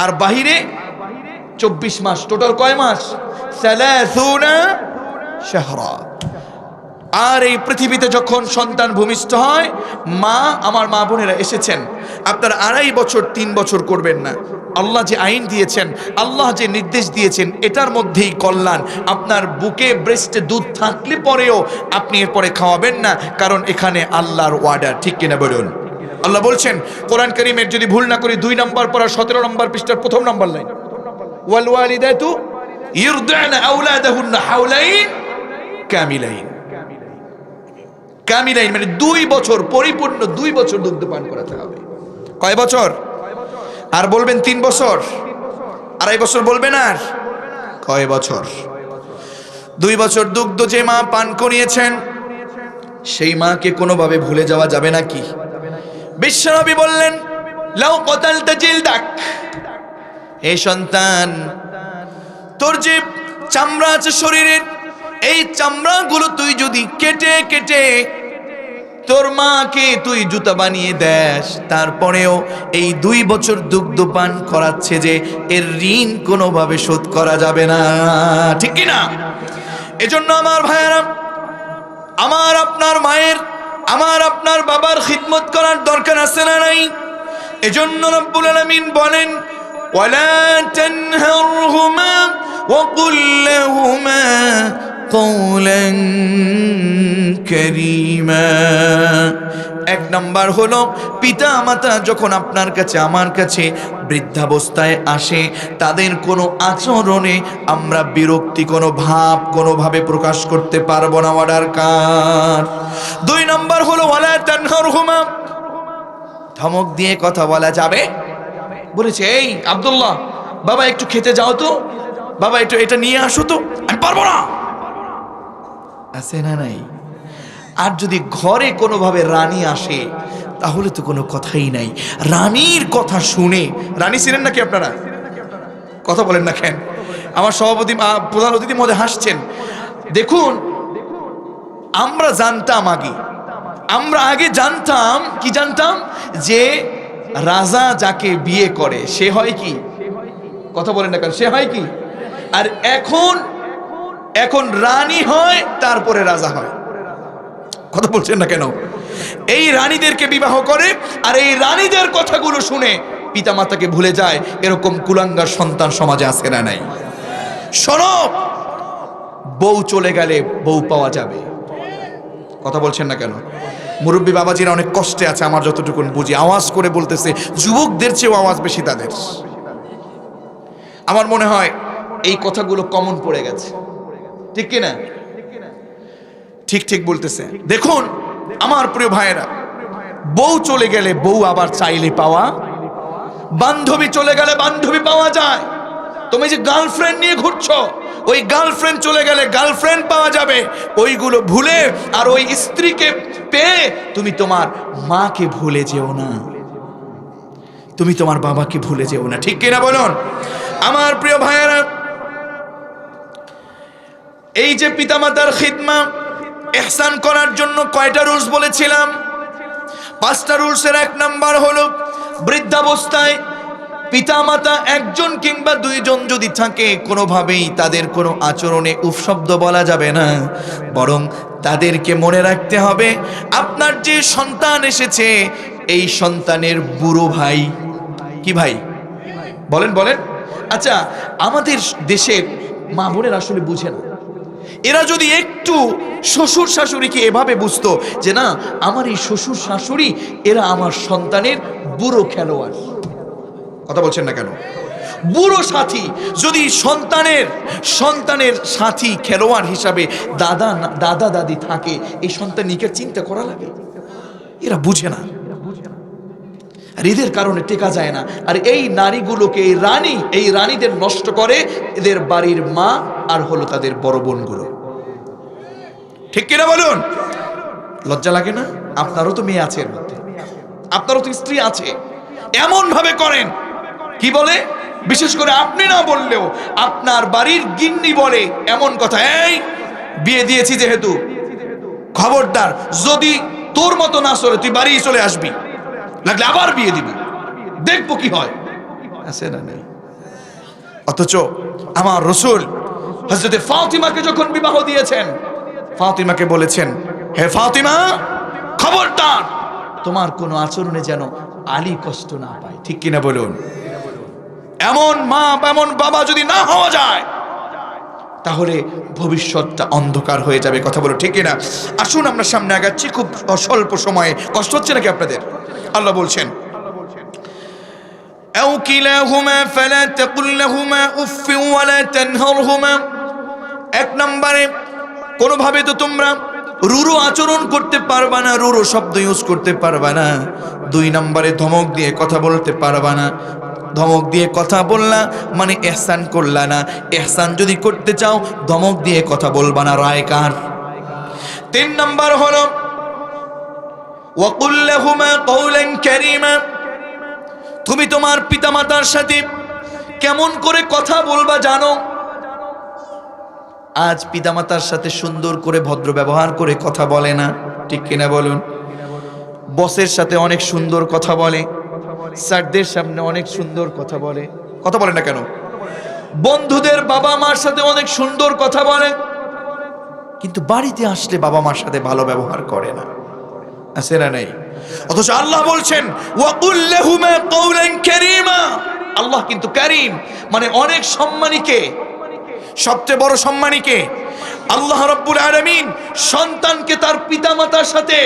আর বাহিরে 24 মাস। টোটাল কয় মাস? 30 শাহরা। আর এই পৃথিবীতে যখন সন্তান ভূমিষ্ঠ হয়, মা, আমার মা বোনেরা এসেছেন, আপনার 2.5 বছর 3 বছর করবেন না। আল্লাহ যে আইন দিয়েছেন, আল্লাহ যে নির্দেশ দিয়েছেন, এটার মধ্যেই কল্যাণ। আপনার বুকে ব্রেস্টে দুধ থাকলে পরেও আপনি এরপরে খাওয়াবেন না, কারণ এখানে আল্লাহর ওয়ার্ডার, ঠিক কিনা বলুন? আল্লাহ বলছেন কোরআন কারীমের, যদি ভুল না করি 2 নম্বর পড়া 17 নম্বর পৃষ্ঠার 1ম নম্বর লাইন, ওয়াল ওয়ালিদাতু ইউরদি'না আওলাদাহুন্না হাওলাইন কামিলাইন। কামিলাইন মানে 2 বছর, পরিপূর্ণ 2 বছর দুগ্ধ পান করাতে হবে। কয় বছর? আর বলবেন 3 বছর? 2.5 বছর বলবেন আর কয় বছর? 2 বছর দুগ্ধ যে মা পান করিয়েছেন সেই মাকে কোনোভাবে ভুলে যাওয়া যাবে নাকি? বিশ্বনবী বললেন, লাউ কতালতা জিলদাক, হে সন্তান, তোর যে চামড়া আছে শরীরের, এই চামড়াগুলো তুই যদি কেটে কেটে তোর মাকে তুই জুতা বানিয়ে দেস, তারপরেও এই 2 বছর দুগ্ধ পান করাচ্ছে যে, এর ঋণ কোনোভাবে শোধ করা যাবে না, ঠিক কি না? এজন্য আমার ভাইয়েরা, আমার আপনার মায়ের, আমার আপনার বাবার খিদমত করার দরকার আছে না নাই? এজন্য রব্বুল আলামিন বলেন, ওয়ালা তানহারহুমা ওয়া কুল লাহুমা কওলান কারীমা। 1 নাম্বার হলো, পিতা মাতা যখন আপনার কাছে আমার কাছে বৃদ্ধাবস্থায় আসে, তাদের কোনো আচরণে আমরা বিরক্তি কোনো ভাব কোনোভাবে প্রকাশ করতে পারবো না, অর্ডার কার। 2 নাম্বার হলো, ওয়ালা তানহারহুমা, ধমক দিয়ে কথা বলা যাবে? বলেছে, এই আব্দুল্লাহ, বাবা একটু খেতে যাও তো, বাবা একটু এটা নিয়ে আসো তো, আমি পারবো না, আছে না নাই? আর যদি ঘরে কোনোভাবে রানী আসে, তাহলে তো কোনো কথাই নাই। রানীর কথা শুনে, রানী ছিলেন নাকি আপনারা? কথা বলেন না কেন? আমার সভাপতি প্রধান অতিথি মধ্যে হাসছেন। দেখুন, আমরা জানতাম আমরা আগে জানতাম কি জানতাম, যে রাজা যাকে বিয়ে করে সে হয় কি? কথা বলেন না কেন? সে হয় কি? আর এখন রানী হয়, তারপরে রাজা হয়। কথা বলছেন না কেন? এই রানীদেরকে বিবাহ করে, আর এই রানীদের কথাগুলো শুনে পিতা মাতাকে ভুলে যায়। এরকম কুলাঙ্গার সন্তান সমাজে আছে না নাই? শোনো, বউ চলে গেলে বউ পাওয়া যাবে। কথা বলছেন না কেন? মুরব্বী বাবাজিরা অনেক কষ্টে আছে, আমার যতটুকুন বুঝি, আওয়াজ করে বলতেছে, যুবকদের চেয়েও আওয়াজ বেশি তাদের। আমার মনে হয় এই কথাগুলো কমন পড়ে গেছে, ঠিক কিনা? ঠিক বলতেছে। দেখুন আমার প্রিয় ভাইয়েরা, বউ চলে গেলে বউ আবার চাইলে পাওয়া, বান্ধবী চলে গেলে বান্ধবী পাওয়া যায়। তুমি যে গার্লফ্রেন্ড নিয়ে ঘুরছো, ওই গার্লফ্রেন্ড চলে গেলে গার্লফ্রেন্ড পাওয়া যাবে। ওইগুলো ভুলে আর ওই স্ত্রীকে পেয়ে তুমি তোমার মাকে ভুলে যেও না, তুমি তোমার বাবাকে ভুলে যেও না, ঠিক কিনা বলুন আমার প্রিয় ভাইয়েরা? এই যে পিতামাতার খিদমা ইহসান করার জন্য কয়টা রুলস বলেছিলাম? 5টা রুলসের 1 নাম্বার হলো, বৃদ্ধাবস্থায় পিতামাতা 1জন কিংবা 2জন যদি থাকে, কোনোভাবেই তাদের কোনো আচরণে উপশব্দ বলা যাবে না, বরং তাদেরকে মনে রাখতে হবে আপনার যে সন্তান এসেছে, এই সন্তানের বুড়ো ভাই, কি ভাই বলেন। আচ্ছা, আমাদের দেশের মা বোনের আসলে বুঝে না। এরা যদি একটু শ্বশুর শাশুড়িকে এভাবে বুঝতো যে না, আমার এই শ্বশুর শাশুড়ি এরা আমার সন্তানের বুড়ো খেলোয়াড়। কথা বলছেন না কেন? বুড়ো সাথী যদি সন্তানের সাথী খেলোয়াড় হিসাবে দাদা দাদি থাকে, এই সন্তানকে চিন্তা করা লাগে। এরা বুঝে না, আর এদের কারণে টেকা যায় না। আর এই নারীগুলোকে এই রানীদের নষ্ট করে এদের বাড়ির মা আর হলো তাদের বড় বোনগুলো, ঠিক কিনা বলুন? লজ্জা লাগে না? আপনারও তো মেয়ে আছে এর মধ্যে, আপনারও তো স্ত্রী আছে। এমন ভাবে করেন, কি বলে, বিশেষ করে আপনি না বললেও আপনার বাড়ির গিন্নি বলে এমন কথা, এই বিয়ে দিয়েছি যেহেতু, খবরদার যদি তোর মতো না চলে তুই বাড়ি চলে আসবি, লাগলে আবার বিয়ে দিবি, দেখবো কি হয়। আছে না নেই? অথচ আমার রাসূল হযরতে ফাতিমাকে যখন বিবাহ দিয়েছেন, ফাতিমাকে বলেছেন, হে ফাতিমা, খবরদার তোমার কোনো আচরণে যেন আলী কষ্ট না পায়, ঠিক কিনা বলুন? এমন মা এমন বাবা যদি না হওয়া যায়, তাহলে ভবিষ্যৎটা অন্ধকার হয়ে যাবে। কথা বলো ঠিক কিনা? আসুন আমরা সামনে আগাচ্ছি, খুব স্বল্প সময়ে। কষ্ট হচ্ছে নাকি আপনাদের? আল্লাহ বলছেন, আও কিলাহুমা ফালা তাকুল লাহুমা উফ ওয়া লা তানহারহুমা। 1 নম্বরে, কোনোভাবে তো তোমরা রুরু আচরণ করতে পারবা না, রুরু শব্দ ইউজ করতে পারবা না। 2 নম্বরে ধমক দিয়ে কথা বলতে পারবা না। ধমক দিয়ে কথা বললা মানে ইহসান করলা না। ইহসান যদি করতে চাও ধমক দিয়ে কথা বলবা না, রায় কার। 3 নম্বর হলো ওয়াকুল লাহুমা কওলান কারীমা। তুমি তোমার পিতামাতার সাথে কেমন করে কথা বলবা জানো? আজ পিতামাতার সাথে সুন্দর করে ভদ্র ব্যবহার করে কথা বলে না, ঠিক কিনা বলুন? বসের সাথে অনেক সুন্দর কথা বলে, স্যারদের সামনে অনেক সুন্দর কথা বলে, কথা বলে না কেন? বন্ধুদের বাবা মার সাথে অনেক সুন্দর কথা বলে, কিন্তু বাড়িতে আসলে বাবা মার সাথে ভালো ব্যবহার করে না, আছে না নাই? অথচ আল্লাহ বলছেন ওয়াকুল লাহুমা কওলান কারীমা। আল্লাহ কিন্তু কারীম মানে অনেক সম্মানীকে, সবচেয়ে বড় সম্মানীকে। আল্লাহ রাব্বুল আলামিন সন্তানকে তার পিতামাতার সাথে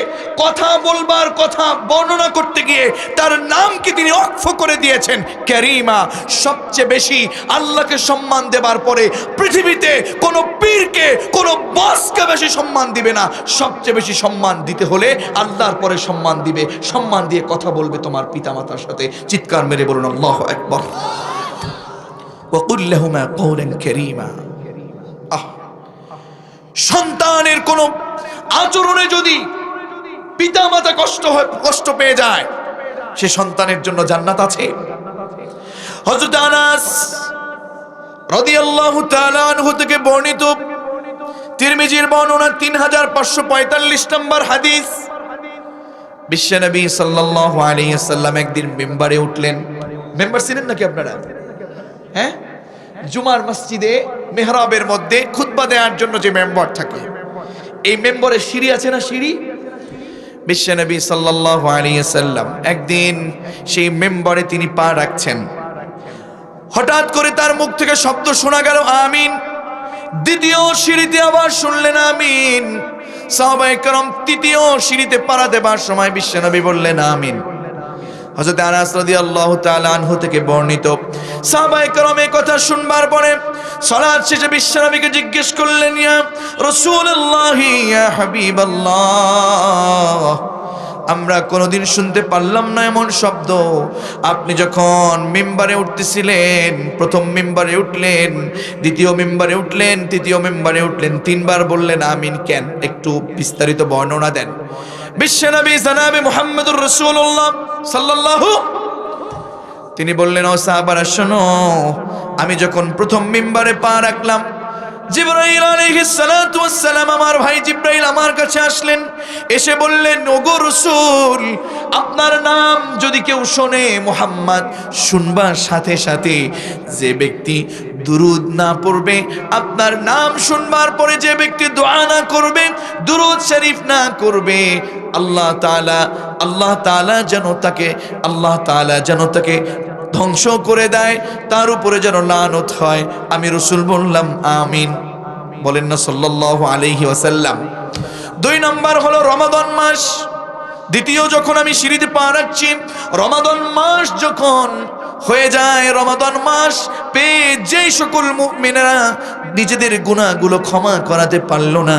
কথা বলবার কথা বর্ণনা করতে গিয়ে তার নামকে তিনি ওয়াকফ করে দিয়েছেন কারীমা। সবচেয়ে বেশি আল্লাহকে সম্মান দেবার পরে পৃথিবীতে কোনো পীরকে, কোনো বসকে বেশি সম্মান দিবে না। সবচেয়ে বেশি সম্মান দিতে হলে আল্লাহর পরে সম্মান দিবে, সম্মান দিয়ে কথা বলবে তোমার পিতামাতার সাথে। চিৎকার মেরে বলুন আল্লাহু আকবার। ওয়াকুল লাহুমা কওলান কারীমা। সন্তানের কোন আচরণে যদি পিতামাতা কষ্ট পেয়ে যায়, সে সন্তানের জন্য জান্নাত আছে। হযরত আনাস রাদিয়াল্লাহু তাআলা আনহু থেকে বর্ণিত, তিরমিজির বর্ণনা 3545 নম্বর হাদিস। বিশ্বনবী সাল্লাল্লাহু আলাইহি ওয়াসাল্লাম একদিন মিম্বারে উঠলেন। মেম্বার ছিলেন নাকি আপনারা? হ্যাঁ, জুমার মসজিদে মেহরাবের মধ্যে খুতবা দেওয়ার জন্য যে মেম্বার থাকে, এই মেম্বারে সিঁড়ি আছে না? সিঁড়ি। বিশ্বনবী সাল্লাল্লাহু আলাইহি ওয়াসাল্লাম একদিন সেই মেম্বারে তিনি পা রাখছেন, হঠাৎ করে তার মুখ থেকে শব্দ শোনা গেল আমিন। দ্বিতীয় সিঁড়িতে আবার শুনলেন আমিন। সাহাবায়ে কেরাম তৃতীয় সিঁড়িতে পা দেবার সময় বিশ্বনবী বললেন আমিন। হযরত আনাস রাদিয়াল্লাহু তাআলা আনহু থেকে বর্ণিত, সাহাবায়ে কেরাম এই কথা শুনবার পরে সালাত শেষে বিশ্বনবীকে জিজ্ঞেস করলেন, ইয়া রাসূলুল্লাহ, ইয়া হাবিবাল্লাহ, আমরা কোনোদিন শুনতে পারলাম না এমন শব্দ। আপনি যখন মিম্বারে উঠতেছিলেন, প্রথম মিম্বারে উঠলেন, দ্বিতীয় মিম্বারে উঠলেন, তৃতীয় মিম্বারে উঠলেন, 3 বার বললেন আমিন, কেন? একটু বিস্তারিত বর্ণনা দেন। বিশ্বনবী জনাবে মুহাম্মদুর রাসূলুল্লাহ সাল্লাল্লাহু, তিনি বললেন, ও সাহাবারা শোনো, আমি যখন প্রথম মিম্বারে পা রাখলাম, জিবরাইল আলাইহিস সালাতু ওয়াস সালাম, আমার ভাই জিবরাইল আমার কাছে আসলেন, এসে বললেন, ওগো রাসূল, আপনার নাম যদি কেউ শোনে মুহাম্মদ, শুনবার সাথে সাথে যে ব্যক্তি দুরুদ না পড়বে, আপনার নাম শুনবার পরে যে ব্যক্তি দোয়া না করবে, দুরুদ শরীফ না করবে, আল্লাহ তাআলা যেন তাকে ধ্বংস করে দেয়, তার উপরে যেন লানত হয়। আমি রাসূল বললাম আমিন। বলেন না সাল্লাল্লাহু আলাইহি ওয়াসাল্লাম। 2 নম্বর হলো রমাদান মাস। দ্বিতীয় যখন আমি সিঁড়িতে পা রাখছি, রমাদান মাস যখন হয়ে যায়, রমাদান মাস পেয়ে যেই সকল মুমিনেরা নিজেদের গুনাহগুলো ক্ষমা করাতে পারলো না,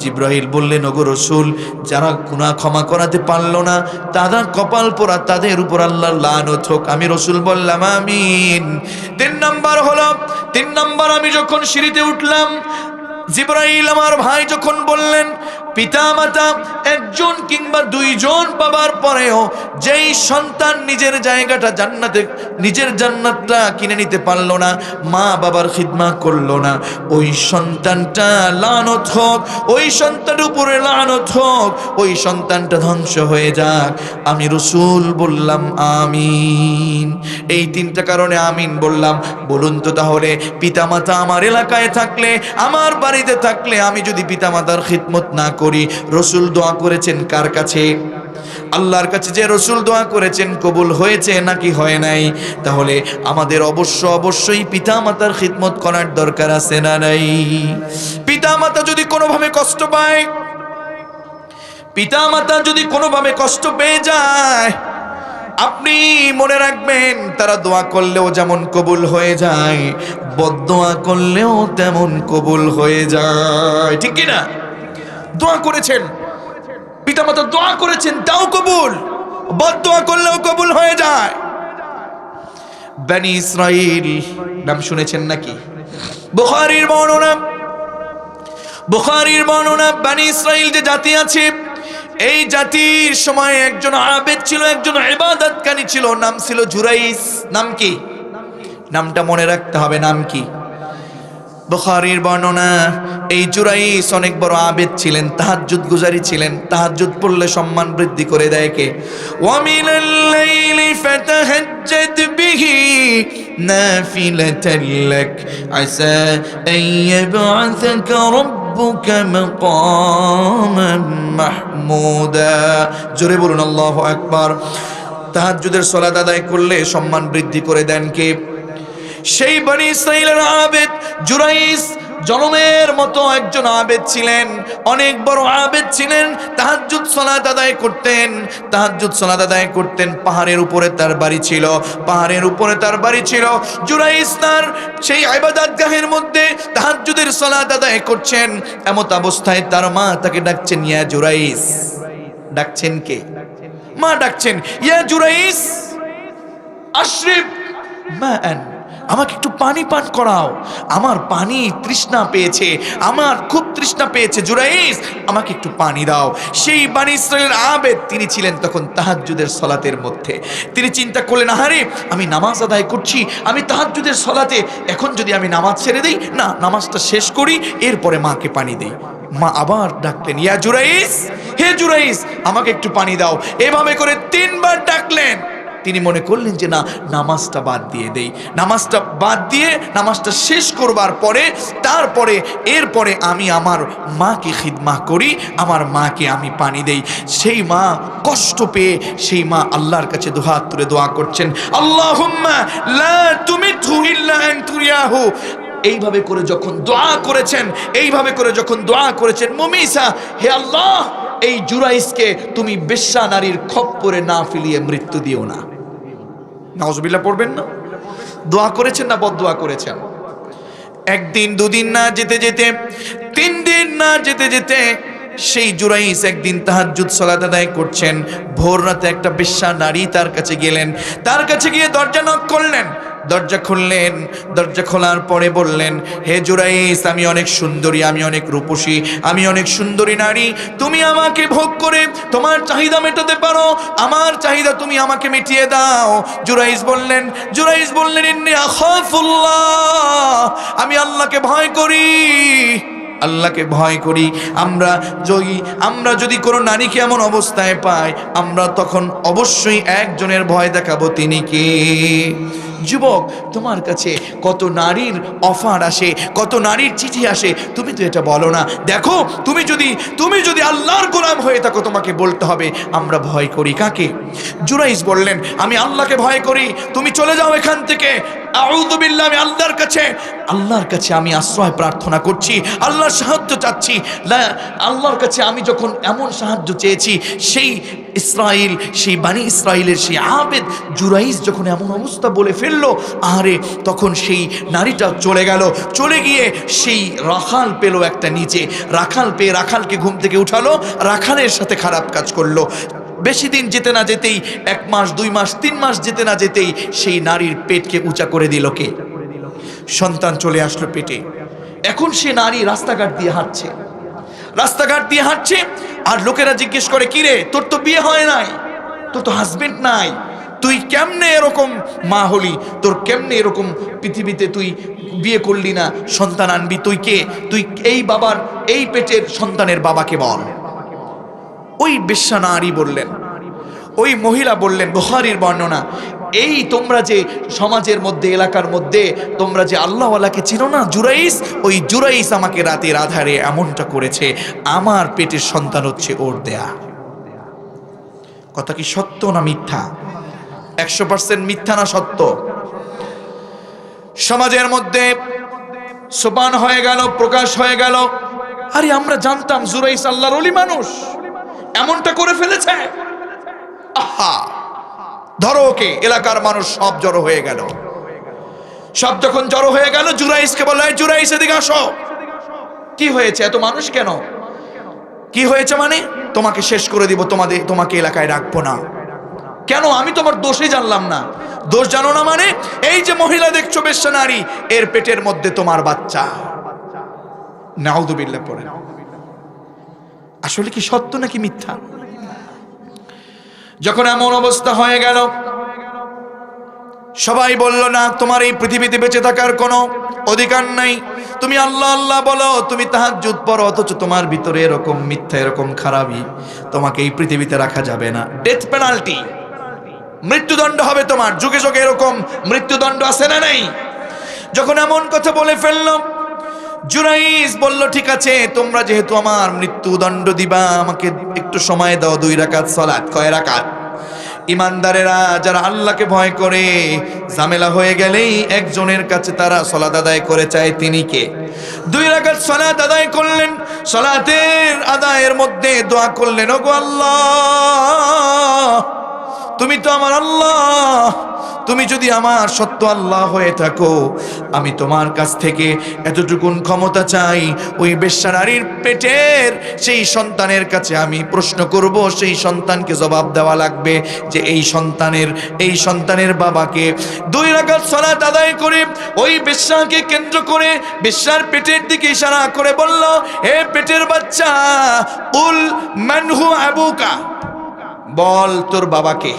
জিবরাইল বললেন, ওগো রাসূল, যারা গুনাহ ক্ষমা করাতে পারলো না, তারা কপাল পোড়া, তাদের উপর আল্লাহর লানত হোক। আমি রাসূল বললাম আমিন। 3 নম্বর আমি যখন সিঁড়িতে উঠলাম, জিবরাইল আমার ভাই যখন বললেন, পিতামাতা একজন কিংবা 2 জন পাবার পরেও যেই সন্তান নিজের জায়গাটা জান্নাতে, নিজের জান্নাতটা কিনে নিতে পারলো না, মা বাবার খিদমা করলো না, ওই সন্তানটা লানত হোক, ওই সন্তানের উপরে লানত হোক, ওই সন্তানটা ধ্বংস হয়ে যাক। আমি রাসূল বললাম আমিন। এই 3টা কারণে আমিন বললাম। বলুন তো তাহলে, পিতামাতা আমার এলাকায় থাকলে, আমার বাড়িতে থাকলে, আমি যদি পিতামাতার খিদমত না করি, রাসূল দোয়া করেছেন কার কাছে? আল্লাহর কাছে যে রাসূল দোয়া করেছেন কবুল হয়েছে নাকি হয় নাই? তাহলে আমাদের অবশ্যই পিতামাতার খিদমত করার দরকার আছে না নাই? পিতামাতা যদি কোনোভাবে কষ্ট পায়, পিতামাতা যদি কোনোভাবে কষ্ট পেয়ে যায়, আপনি মনে রাখবেন, তারা দোয়া করলেও যেমন কবুল হয়ে যায়, বদদোয়া করলেও তেমন কবুল হয়ে যায়, ঠিক কি না? দোয়া করেছেন, পিতামাতা দোয়া করেছেন, তাও কবুল। বদদোয়া করলেও কবুল হয়ে যায়। বনি ইসরাইল নাম শুনেছেন নাকি? বুখারীর বর্ণনা, বনি ইসরাইল যে জাতি আছে, এই জাতির সময় একজন আবেদ ছিল, একজন ইবাদতকারী ছিল, নাম ছিল জুরাইস। নাম কি? নামটা মনে রাখতে হবে, নাম কি? বুখারীর বর্ণনা, এই জুরাইস অনেক বড় আবেদ ছিলেন, তাহাজ্জুদ গুজারি ছিলেন। তাহাজ্জুদ পড়লে সম্মান বৃদ্ধি করে দেয় কে? ওয়া মিনাল লাইলি ফাতাহাজ্জাদ বিহি নাফিলাতান লাক আসা আন ইয়াবআসাকা রাব্বুকা মাকামান মাহমুদা। জোরে বলুন আল্লাহু আকবার। তাহাজ্জুদের সালাত আদায় করলে সম্মান বৃদ্ধি করে দেন কে? সেই বনি ইসরাইলের আবেদ জুরাইস জনমের মতো একজন আবেদ ছিলেন, অনেক বড় আবেদ ছিলেন। তাহাজ্জুদ সালাত আদায় করতেন। পাহাড়ের উপরে তার বাড়ি ছিল, জুরাইস তার সেই ইবাদতগাহের মধ্যে তাহাজ্জুদের সালাত আদায় করছেন। এমত অবস্থায় তার মা তাকে ডাকছেন, ইয়া জুরাইস। ডাকছেন কে? মা ডাকছেন, ইয়া জুরাইস আশরিব মাআন, আমাকে একটু পানি পান করাও, আমার পানি তৃষ্ণা পেয়েছে, আমার খুব তৃষ্ণা পেয়েছে, জুরাইস আমাকে একটু পানি দাও। সেই বনি ইসরাইলের আবেদ তিনি ছিলেন তখন তাহাজ্জুদের সালাতের মধ্যে। তিনি চিন্তা করলেন, আহারে আমি নামাজ আদায় করছি, আমি তাহাজ্জুদের সালাতে, এখন যদি আমি নামাজ ছেড়ে দেই, না নামাজটা শেষ করি, এরপরে মাকে পানি দেই। মা আবার ডাকলেন, ইয়া জুরাইস, হে জুরাইস আমাকে একটু পানি দাও। এভাবে করে 3 বার ডাকলেন। তিনি মনে করলেন যে না, নামাজটা বাদ দিয়ে দেই। নামাজটা শেষ করবার পরে এরপরে আমি আমার মাকে খিদমা করি, আমার মাকে আমি পানি দেই। সেই মা কষ্ট পেয়ে সেই মা আল্লাহর কাছে দুহাত তুলে দোয়া করছেন, আল্লাহুম্মা লা তুমিতহু ইল্লা আন তুরিয়াহু। এইভাবে করে যখন দোয়া করেছেন মুমিসা, হে আল্লাহ এই জুরাইসকে তুমি বেশ্যা নারীর খপ্পরে না ফেলিয়ে মৃত্যু দিও না। নাউজুবিল্লাহ পড়বেন না? দোয়া করেছেন না বদদোয়া করেছেন? একদিন, 2 দিন না যেতে যেতে, 3 দিন না যেতে যেতে সেই জুরাইস একদিন তাহাজ্জুদ সালাত আদায় করছেন। ভোর রাতে একটা বেশ্যা নারী তার কাছে গেলেন, তার কাছে গিয়ে দরজা নক করলেন। দরজা খুললেন, দরজা খোলার পরে বললেন, হে জুরাইস আমি অনেক সুন্দরী, আমি অনেক রূপসী, আমি অনেক সুন্দরী নারী, তুমি আমাকে ভোগ করে তোমার চাহিদা মেটাতে পারো, আমার চাহিদা তুমি আমাকে মিটিয়ে দাও। জুরাইস বললেন ইন্নী আখাফুল্লাহ, আমি আল্লাহকে ভয় করি। আমরা যদি কোনো নারীকে এমন অবস্থায় পাই, আমরা তখন অবশ্যই একজনের ভয় দেখাবো, তিনি কে? যুবক, তোমার কাছে কত নারীর অফার আসে, কত নারীর চিঠি আসে, তুমি তো এটা বলো না। দেখো, তুমি যদি আল্লাহর গোলাম হয়ে থাকো, তোমাকে বলতে হবে আমরা ভয় করি কাকে? জুরাইস বললেন, আমি আল্লাহকে ভয় করি, তুমি চলে যাও এখান থেকে। আউযু বিল্লাহ, আমি আল্লাহর কাছে আমি আশ্রয় প্রার্থনা করছি, আল্লাহর সাহায্য চাচ্ছি। আল্লাহর কাছে আমি যখন এমন সাহায্য চেয়েছি, সেই বনি ইসরাইলের সেই আবেদ জুরাইস যখন এমন অবস্থা বলে ফেললো, আরে তখন সেই নারীটা চলে গিয়ে সেই রাখাল পেল একটা নিচে, রাখাল পেয়ে রাখালকে ঘুম থেকে উঠালো, রাখালের সাথে খারাপ কাজ করলো। বেশি দিন যেতে না যেতেই, 1 মাস 2 মাস 3 মাস যেতে না যেতেই সেই নারীর পেটকে উঁচা করে দিল কে? সন্তান চলে আসলো পেটে। এখন সে নারী রাস্তাঘাট দিয়ে হাঁটছে, আর লোকেরা জিজ্ঞেস করে, কি রে, তোর তো বিয়ে হয় নাই, তোর তো হাজবেন্ড নাই, তুই কেমনে এরকম মা হলি, তোর কেমনে এরকম পৃথিবীতে তুই বিয়ে করলি না, সন্তান আনবি, তুই কে? তুই এই পেটের সন্তানের বাবাকে বল। ওই বেশ্যা নারী বললেন, ওই মহিলা বললেন, বুখারীর বর্ণনা, এই তোমরা যে সমাজের মধ্যে, এলাকার মধ্যে তোমরা যে আল্লাহওয়ালাকে চিনো না, ওই জুরাইস আমাকে রাতের আধারে এমনটা করেছে, আমার পেটের সন্তান হচ্ছে ওর দেয়া। কথা কি সত্য না মিথ্যা? 100% মিথ্যা না সত্য? সমাজের মধ্যে সোপান হয়ে গেল, প্রকাশ হয়ে গেল, আরে আমরা জানতাম জুরাইস আল্লাহর ওলি মানুষ, এমনটা করে ফেলেছে। আহা, ধরো ওকে। এলাকার মানুষ সব জড়ো হয়ে গেল। যখন জড়ো হয়ে গেল, জুরাইসকে বলল, জুরাইস এদিকে আসো, কি হয়েছে, এত মানুষ কেন, কি হয়েছে মানে? তোমাকে শেষ করে দিব, তোমাকে এলাকায় রাখবো না। কেন? আমি তোমার দোষই জানলাম না। দোষ জানো না মানে? এই যে মহিলা দেখছো বেশ্যা নারী, এর পেটের মধ্যে তোমার বাচ্চা। নাউযুবিল্লাহ পড়ে। আসলে কি সত্য নাকি মিথ্যা? যখন এমন অবস্থা হয়ে গেল, সবাই বলল না, তোমার এই পৃথিবীতে বেঁচে থাকার কোনো অধিকার নাই। তুমি আল্লাহ আল্লাহ বলো, তুমি তাহাজ্জুদ পড়ো, অথচ তোমার ভিতরে এরকম মিথ্যা, এরকম খারাপই, তোমাকে এই পৃথিবীতে রাখা যাবে না। ডেথ পেনাল্টি, মৃত্যুদণ্ড হবে তোমার। যুগে যুগে এরকম মৃত্যুদণ্ড আছে না নাই? যখন এমন কথা বলে ফেলল, জুরাইস বলল, ঠিক আছে, তোমরা যেহেতু আমার মৃত্যুদণ্ড দিবা, আমাকে একটু সময় দাও। 2 রাকাত সালাত। কয় রাকাত? ইমানদারেরা যারা আল্লাহকে ভয় করে, ঝামেলা হয়ে গেলেই একজনের কাছে তারা সালাত আদায় করে চায়, তিনি কে? 2 রাকাত সালাত আদায় করলেন। সালাতের আদায়ের মধ্যে দোয়া করলেন, ওগো আল্লাহ, তুমি তো আমার আল্লাহ, তুমি যদি আমার সত্য আল্লাহ হয়ে থাকো, আমি তোমার কাছ থেকে এতটুকুন ক্ষমতা চাই, ওই বেশ্যা নারীর পেটের সেই সন্তানের কাছে আমি প্রশ্ন করব, সেই সন্তানকে জবাব দেওয়া লাগবে যে এই সন্তানের বাবাকে। 2 রাকাত সালাত আদায় করে ওই বেশ্যাকে কেন্দ্র করে বেশ্যার পেটের দিকে ইশারা করে বলল, হে পেটের বাচ্চা, উল মানহু আবুকা, বল তোর বাবাকে।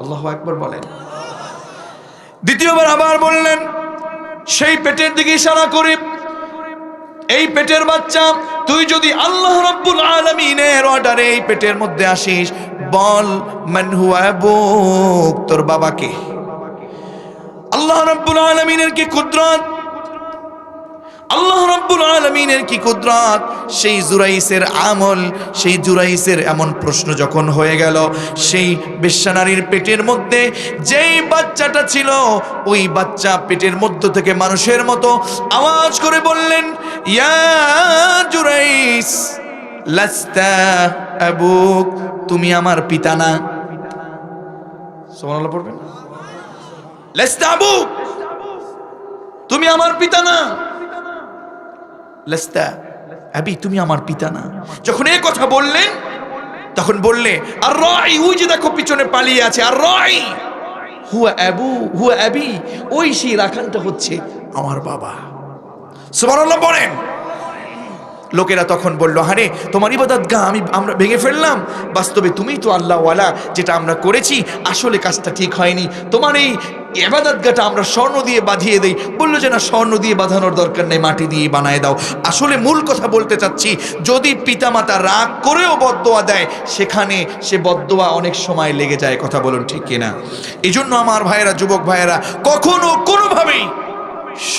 আল্লাহু আকবার বলেন। দ্বিতীয়বার আবার বললেন, সেই পেটের দিকে ইশারা করে, এই পেটের বাচ্চা, তুই যদি আল্লাহ রাব্বুল আলামিনের অর্ডারে এই পেটের মধ্যে আসিস, বল মান হুয়া আবুক, তোর বাবাকে। আল্লাহ রাব্বুল আলামিনের কি কুদরত, আল্লাহ রাব্বুল আলামিনের কি কুদরত। সেই জুরাইসের আমল, সেই জুরাইসের এমন প্রশ্ন যখন হয়ে গেল, সেই বেশ্যা নারীর পেটের মধ্যে যেই বাচ্চাটা ছিল, ওই বাচ্চা পেটের মধ্য থেকে মানুষের মতো আওয়াজ করে বললেন, ইয়া জুরাইস লাস্তা আবুক, তুমি আমার পিতা না। সুবহানাল্লাহ পড়বেন। লাস্তা আবুক, তুমি আমার পিতা না। লাস্তা আবি, তুমি আমার পিতা না। যখন এই কথা বললেন, তখন বললে, আর রাই, ওই যে দেখো পিছনে পালিয়ে আছে, আর রাই হুয়া আবু হুয়া আবি, ওই সেই রাখালটা হচ্ছে আমার বাবা। সুবহানাল্লাহ বলেন। লোকেরা তখন বলল, আরে তোমার ইবাদতগাহ আমরা ভেঙে ফেললাম, বাস্তবে তুমিই তো আল্লাহওয়ালা, যেটা আমরা করেছি আসলে কাজটা ঠিক হয়নি, তোমার এই ইবাদতগাহটা আমরা স্বর্ণ দিয়ে বাঁধিয়ে দেই। বললো যে না, স্বর্ণ দিয়ে বাঁধানোর দরকার নেই, মাটি দিয়ে বানায় দাও। আসলে মূল কথা বলতে চাচ্ছি, যদি পিতামাতা রাগ করেও বদদোয়া দেয়, সেখানে সে বদদোয়া অনেক সময় লেগে যায়। কথা বলুন ঠিক কিনা? এই জন্য আমার ভাইয়েরা, যুবক ভাইয়েরা, কখনো কোনোভাবেই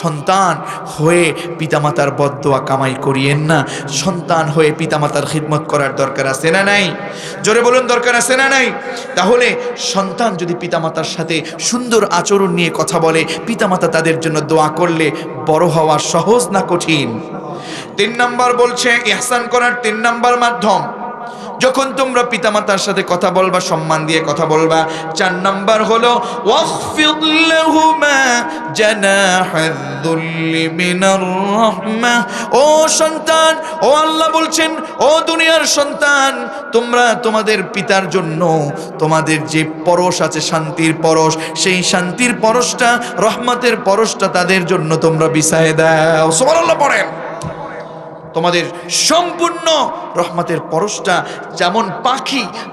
সন্তান হয়ে পিতামাতার বদদোয়া কামাই করিয়েন না। সন্তান হয়ে পিতামাতার খিদমত করার দরকার আছে না নাই? জোরে বলুন, দরকার আছে না নাই? তাহলে সন্তান যদি পিতামাতার সাথে সুন্দর আচরণ নিয়ে কথা বলে, পিতামাতা তাদের জন্য দোয়া করলে বড় হওয়া সহজ না কঠিন? 3 নাম্বার বলছে ইহসান করার 3 নাম্বার মাধ্যম, যখন তোমরা পিতামাতার সাথে কথা বলবা, সম্মান দিয়ে কথা বলবা। 4 নাম্বার হলো ওয়াখফিদ লাহুমা জানাহায-যুল্লি মিনার রাহমাহ। ও সন্তান, ও আল্লাহ বলছেন, ও দুনিয়ার সন্তান, তোমরা তোমাদের পিতার জন্য তোমাদের যে পরশ আছে, শান্তির পরশ, সেই শান্তির পরশটা, রহমতের পরশটা তাদের জন্য তোমরা বিছায়ে দাও। সুবহানাল্লাহ পড়েন। তোমাদের সম্পূর্ণ রহমতের পরশটা, যেমন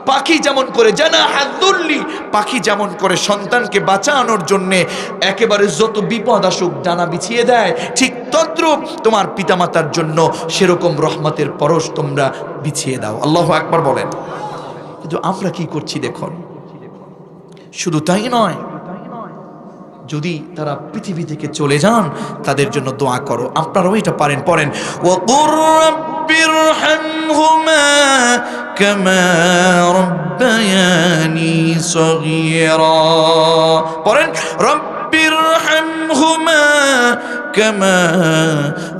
পাখি যেমন করে জানাহায-যুল্লি, পাখি যেমন করে সন্তানকে বাঁচানোর জন্য একেবারে যত বিপদ আসুক ডানা বিছিয়ে দেয়, ঠিক তদ্রূপ তোমার পিতামাতার জন্য সেরকম রহমতের পরশ তোমরা বিছিয়ে দাও। আল্লাহু আকবার বলেন। কিন্তু আমরা কি করছি দেখুন। শুধু তাই নয়, যদি তারা পৃথিবী থেকে চলে যান, তাদের জন্য দোয়া করো। আপনারাও এটা পারেন, পড়েন, ওয়াকুর রাব্বিরহামহুমা কামা রাব্বায়ানি সগীরা। পড়েন, রাব্বিরহামহুমা কামা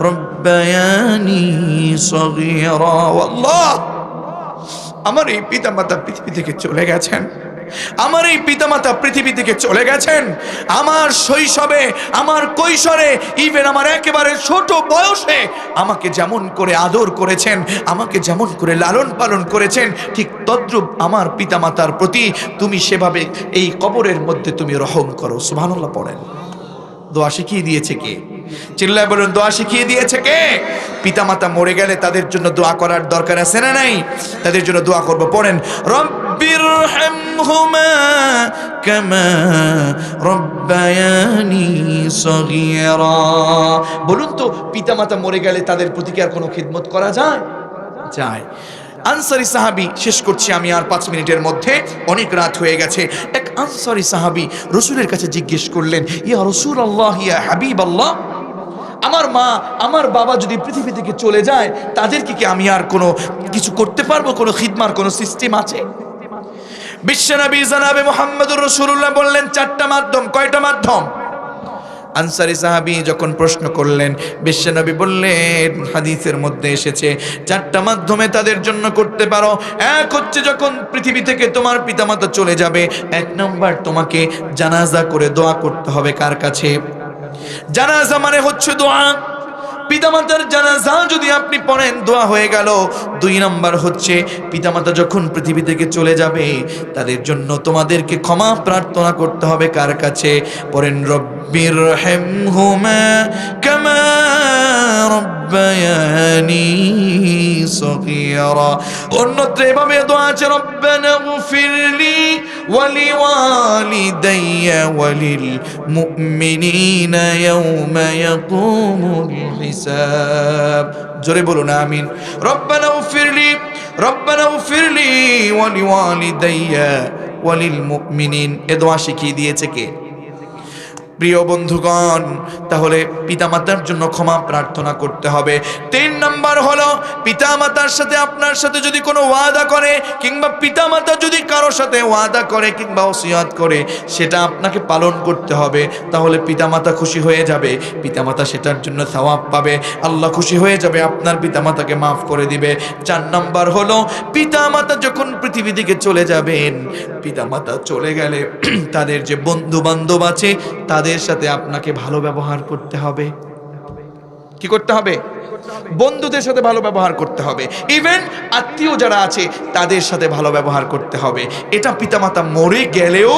রাব্বায়ানি সগীরা। আল্লাহ, আমার এই পিতামাতা পৃথিবী থেকে চলে গেছেন, আমার এই পিতামাতা পৃথিবী থেকে চলে গেছেন। আমার শৈশবে, আমার কৈশোরে, ইভেন আমার একেবারে ছোট বয়সে আমাকে যেমন করে আদর করেছেন, আমাকে যেমন করে লালন পালন করেছেন, ঠিক তদ্রূপ আমার পিতামাতার প্রতি তুমি সেভাবে এই কবরের মধ্যে তুমি রহম করো। সুবহানাল্লাহ পড়েন। দোয়া শিখিয়ে দিয়েছে কে? চিল্লায় বলুন, দোয়া শিখিয়ে দিয়েছে কে? পিতামাতা মরে গেলে তাদের জন্য দোয়া করার দরকার আছে না নাই? তাদের জন্য দোয়া করব। পড়েন, রব্বিরহামহুমা কামা রব্বায়ানি সগীরা। বলুন তো, পিতামাতা মরে গেলে তাদের প্রতি কি আর কোনো খিদমত করা যায়? যায়। আনসারী সাহাবী, শেষ করছি আমি আর 5 মিনিটের মধ্যে, অনেক রাত হয়ে গেছে। এক আনসারী সাহাবী রাসূলের কাছে জিজ্ঞেস করলেন, ইয়া রাসূলুল্লাহ, ইয়া হাবিবাল্লাহ, আমার মা আমার বাবা যদি পৃথিবী থেকে চলে যায় তাদেরকে কি আমি আর কোনো কিছু করতে পারবো? কোনো খিদমার কোনো সিস্টেম আছে? বিশ্বনবী জনাবে মুহাম্মদুর রাসূলুল্লাহ বললেন, 4টা মাধ্যম। কয়টা মাধ্যম? আনসারী সাহাবী যখন প্রশ্ন করলেন, বিশ্বনবী বললেন, হাদিসের মধ্যে এসেছে 4টা মাধ্যমে তাদের জন্য করতে পারো। এক হচ্ছে, যখন পৃথিবী থেকে তোমার পিতামাতা চলে যাবে, 1 নম্বর তোমাকে জানাজা করে দোয়া করতে হবে। কার কাছে? জানাজা মানে হচ্ছে দোয়া। পিতামাতার জানাজা যদি আপনি পড়েন, দোয়া হয়ে গেল। 2 নম্বর হচ্ছে, পিতামাতা যখন পৃথিবী থেকে চলে যাবে তাদের জন্য তোমাদেরকে ক্ষমা প্রার্থনা করতে হবে। কার কাছে? পড়েন, রব্বিরহামহুমা কামা রব্বায়ানি সগীরা। অন্যত্র এভাবে দোয়া আছে, রব্বানা গফিরলি ওয়া লিওয়ালিদাইয়া ওয়া লিল মুমিনিনা ইয়াওমা ইয়াকুমুল হিসাব। জোরে বলুন আমিন। রব্বানা গফিরলি ওয়া লিওয়ালিদাইয়া ওয়া লিল মুমিনিন। এ দোয়া শিখিয়ে দিয়েছে কে? প্রিয় বন্ধুগণ, তাহলে পিতামাতার জন্য ক্ষমা প্রার্থনা করতে হবে। 3 নম্বর হলো, পিতামাতার সাথে আপনার সাথে যদি কোনো ওয়াদা করে, কিংবা পিতামাতা যদি কারোর সাথে ওয়াদা করে কিংবা ওসিয়ত করে, সেটা আপনাকে পালন করতে হবে। তাহলে পিতামাতা খুশি হয়ে যাবে, পিতামাতা সেটার জন্য সওয়াব পাবে, আল্লাহ খুশি হয়ে যাবে, আপনার পিতামাতাকে মাফ করে দিবে। 4 নম্বর হলো, পিতামাতা যখন পৃথিবী থেকে চলে যাবেন, পিতামাতা চলে গেলে তাদের যে বন্ধু বান্ধব আছে তাদের সাথে আপনাকে ভালো ব্যবহার করতে হবে। কি করতে হবে? বন্ধুদের সাথে ভালো ব্যবহার করতে হবে। ইভেন আত্মীয় যারা আছে তাদের সাথে ভালো ব্যবহার করতে হবে। এটা পিতামাতা মরে গেলেও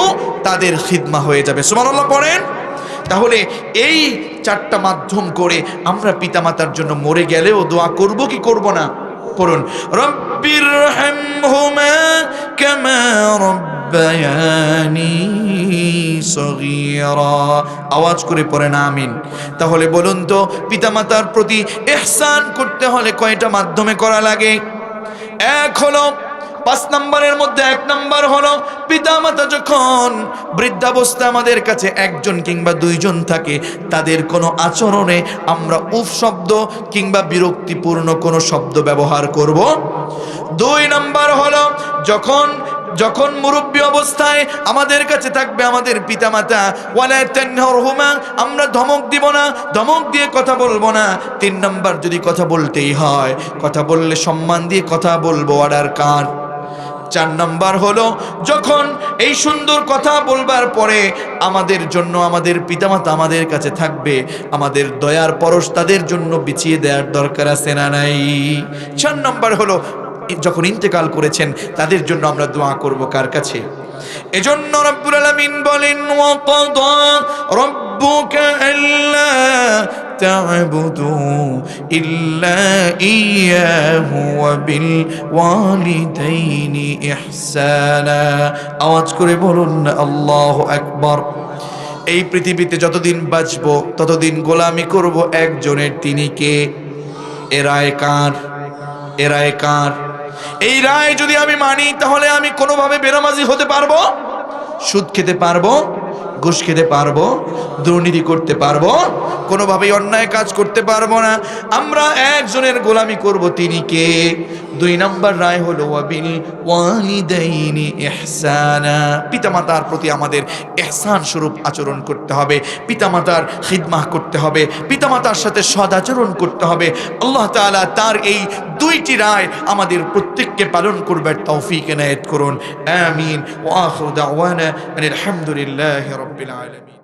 তাদের খিদমা হয়ে যাবে। সুবহানাল্লাহ পড়েন। তাহলে এই 4টা মাধ্যম করে আমরা পিতামাতার জন্য মরে গেলেও দোয়া করব কি করব না? পড়ুন, রব্বিরহামহুমা কামা রব্বায়ানি সগীরা। আওয়াজ করে পড়েন আমিন। তাহলে বলুন তো, পিতামাতার প্রতি ইহসান করতে হলে কয়টা মাধ্যমে করা লাগে? এক হলো, 5 নম্বরের মধ্যে 1 নম্বর হলো, পিতামাতা যখন বৃদ্ধাবস্থা আমাদের কাছে 1জন কিংবা 2জন থাকে, তাদের কোনো আচরণে আমরা উফ শব্দ কিংবা বিরক্তিপূর্ণ কোনো শব্দ ব্যবহার করব। 2 নম্বর হলো, যখন মুরব্বী অবস্থায় আমাদের কাছে থাকবে আমাদের পিতামাতা, ওয়ালা তানহারহুমা, আমরা ধমক দিব না, ধমক দিয়ে কথা বলবো না। 3 নম্বর, যদি কথা বলতেই হয়, কথা বললে সম্মান দিয়ে কথা বলবো। অর্ডার কার? 4 নম্বর হলো, যখন এই সুন্দর কথা বলবার পরে আমাদের জন্য আমাদের পিতামাতা আমাদের কাছে থাকবে, আমাদের দয়ার পরশ তাদের জন্য বিছিয়ে দেওয়ার দরকার আছে না নাই? 4 নম্বর হলো, যখন ইন্তেকাল করেছেন তাদের জন্য আমরা দোয়া করব কার কাছে? এজন্য রব্বুল আলামিন বলেন, ওয়া ক্বাদা রাব্বুকা আল্লা তা'বুদু ইল্লা ইয়্যাহু ওয়া বিল ওয়ালিদাইনি ইহসানা। আওয়াজ করে বলুন আল্লাহু আকবার। এই পৃথিবীতে যতদিন বাঁচবো ততদিন গোলামি করব একজনের, তিনি কে? এরায় কার? এরায় কার? এই রায় যদি আমি মানি তাহলে আমি কোনোভাবে বেনামাজি হতে পারবো? সুদ খেতে পারবো? ঘুষ খেতে পারবো, দুর্নীতি করতে পারবো, কোনোভাবেই অন্যায় কাজ করতে পারবো না। আমরা একজনের গোলামি করব, তিনি কে? 2 নম্বর রায় হলো ওয়াবিল ওয়ালিদাইনি ইহসানা, পিতামাতার প্রতি আমাদের ইহসান স্বরূপ আচরণ করতে হবে, পিতামাতার খিদমাহ করতে হবে, পিতামাতার সাথে সদাচরণ করতে হবে। আল্লাহ তাআলা তার এই 2টি রায় আমাদের প্রত্যেককে পালন করবার তৌফিক এনায়েত করুন। আমিন। ওয়া আখিরু দাওয়ানা আলহামদুলিল্লাহি রাব্বিল আলামিন।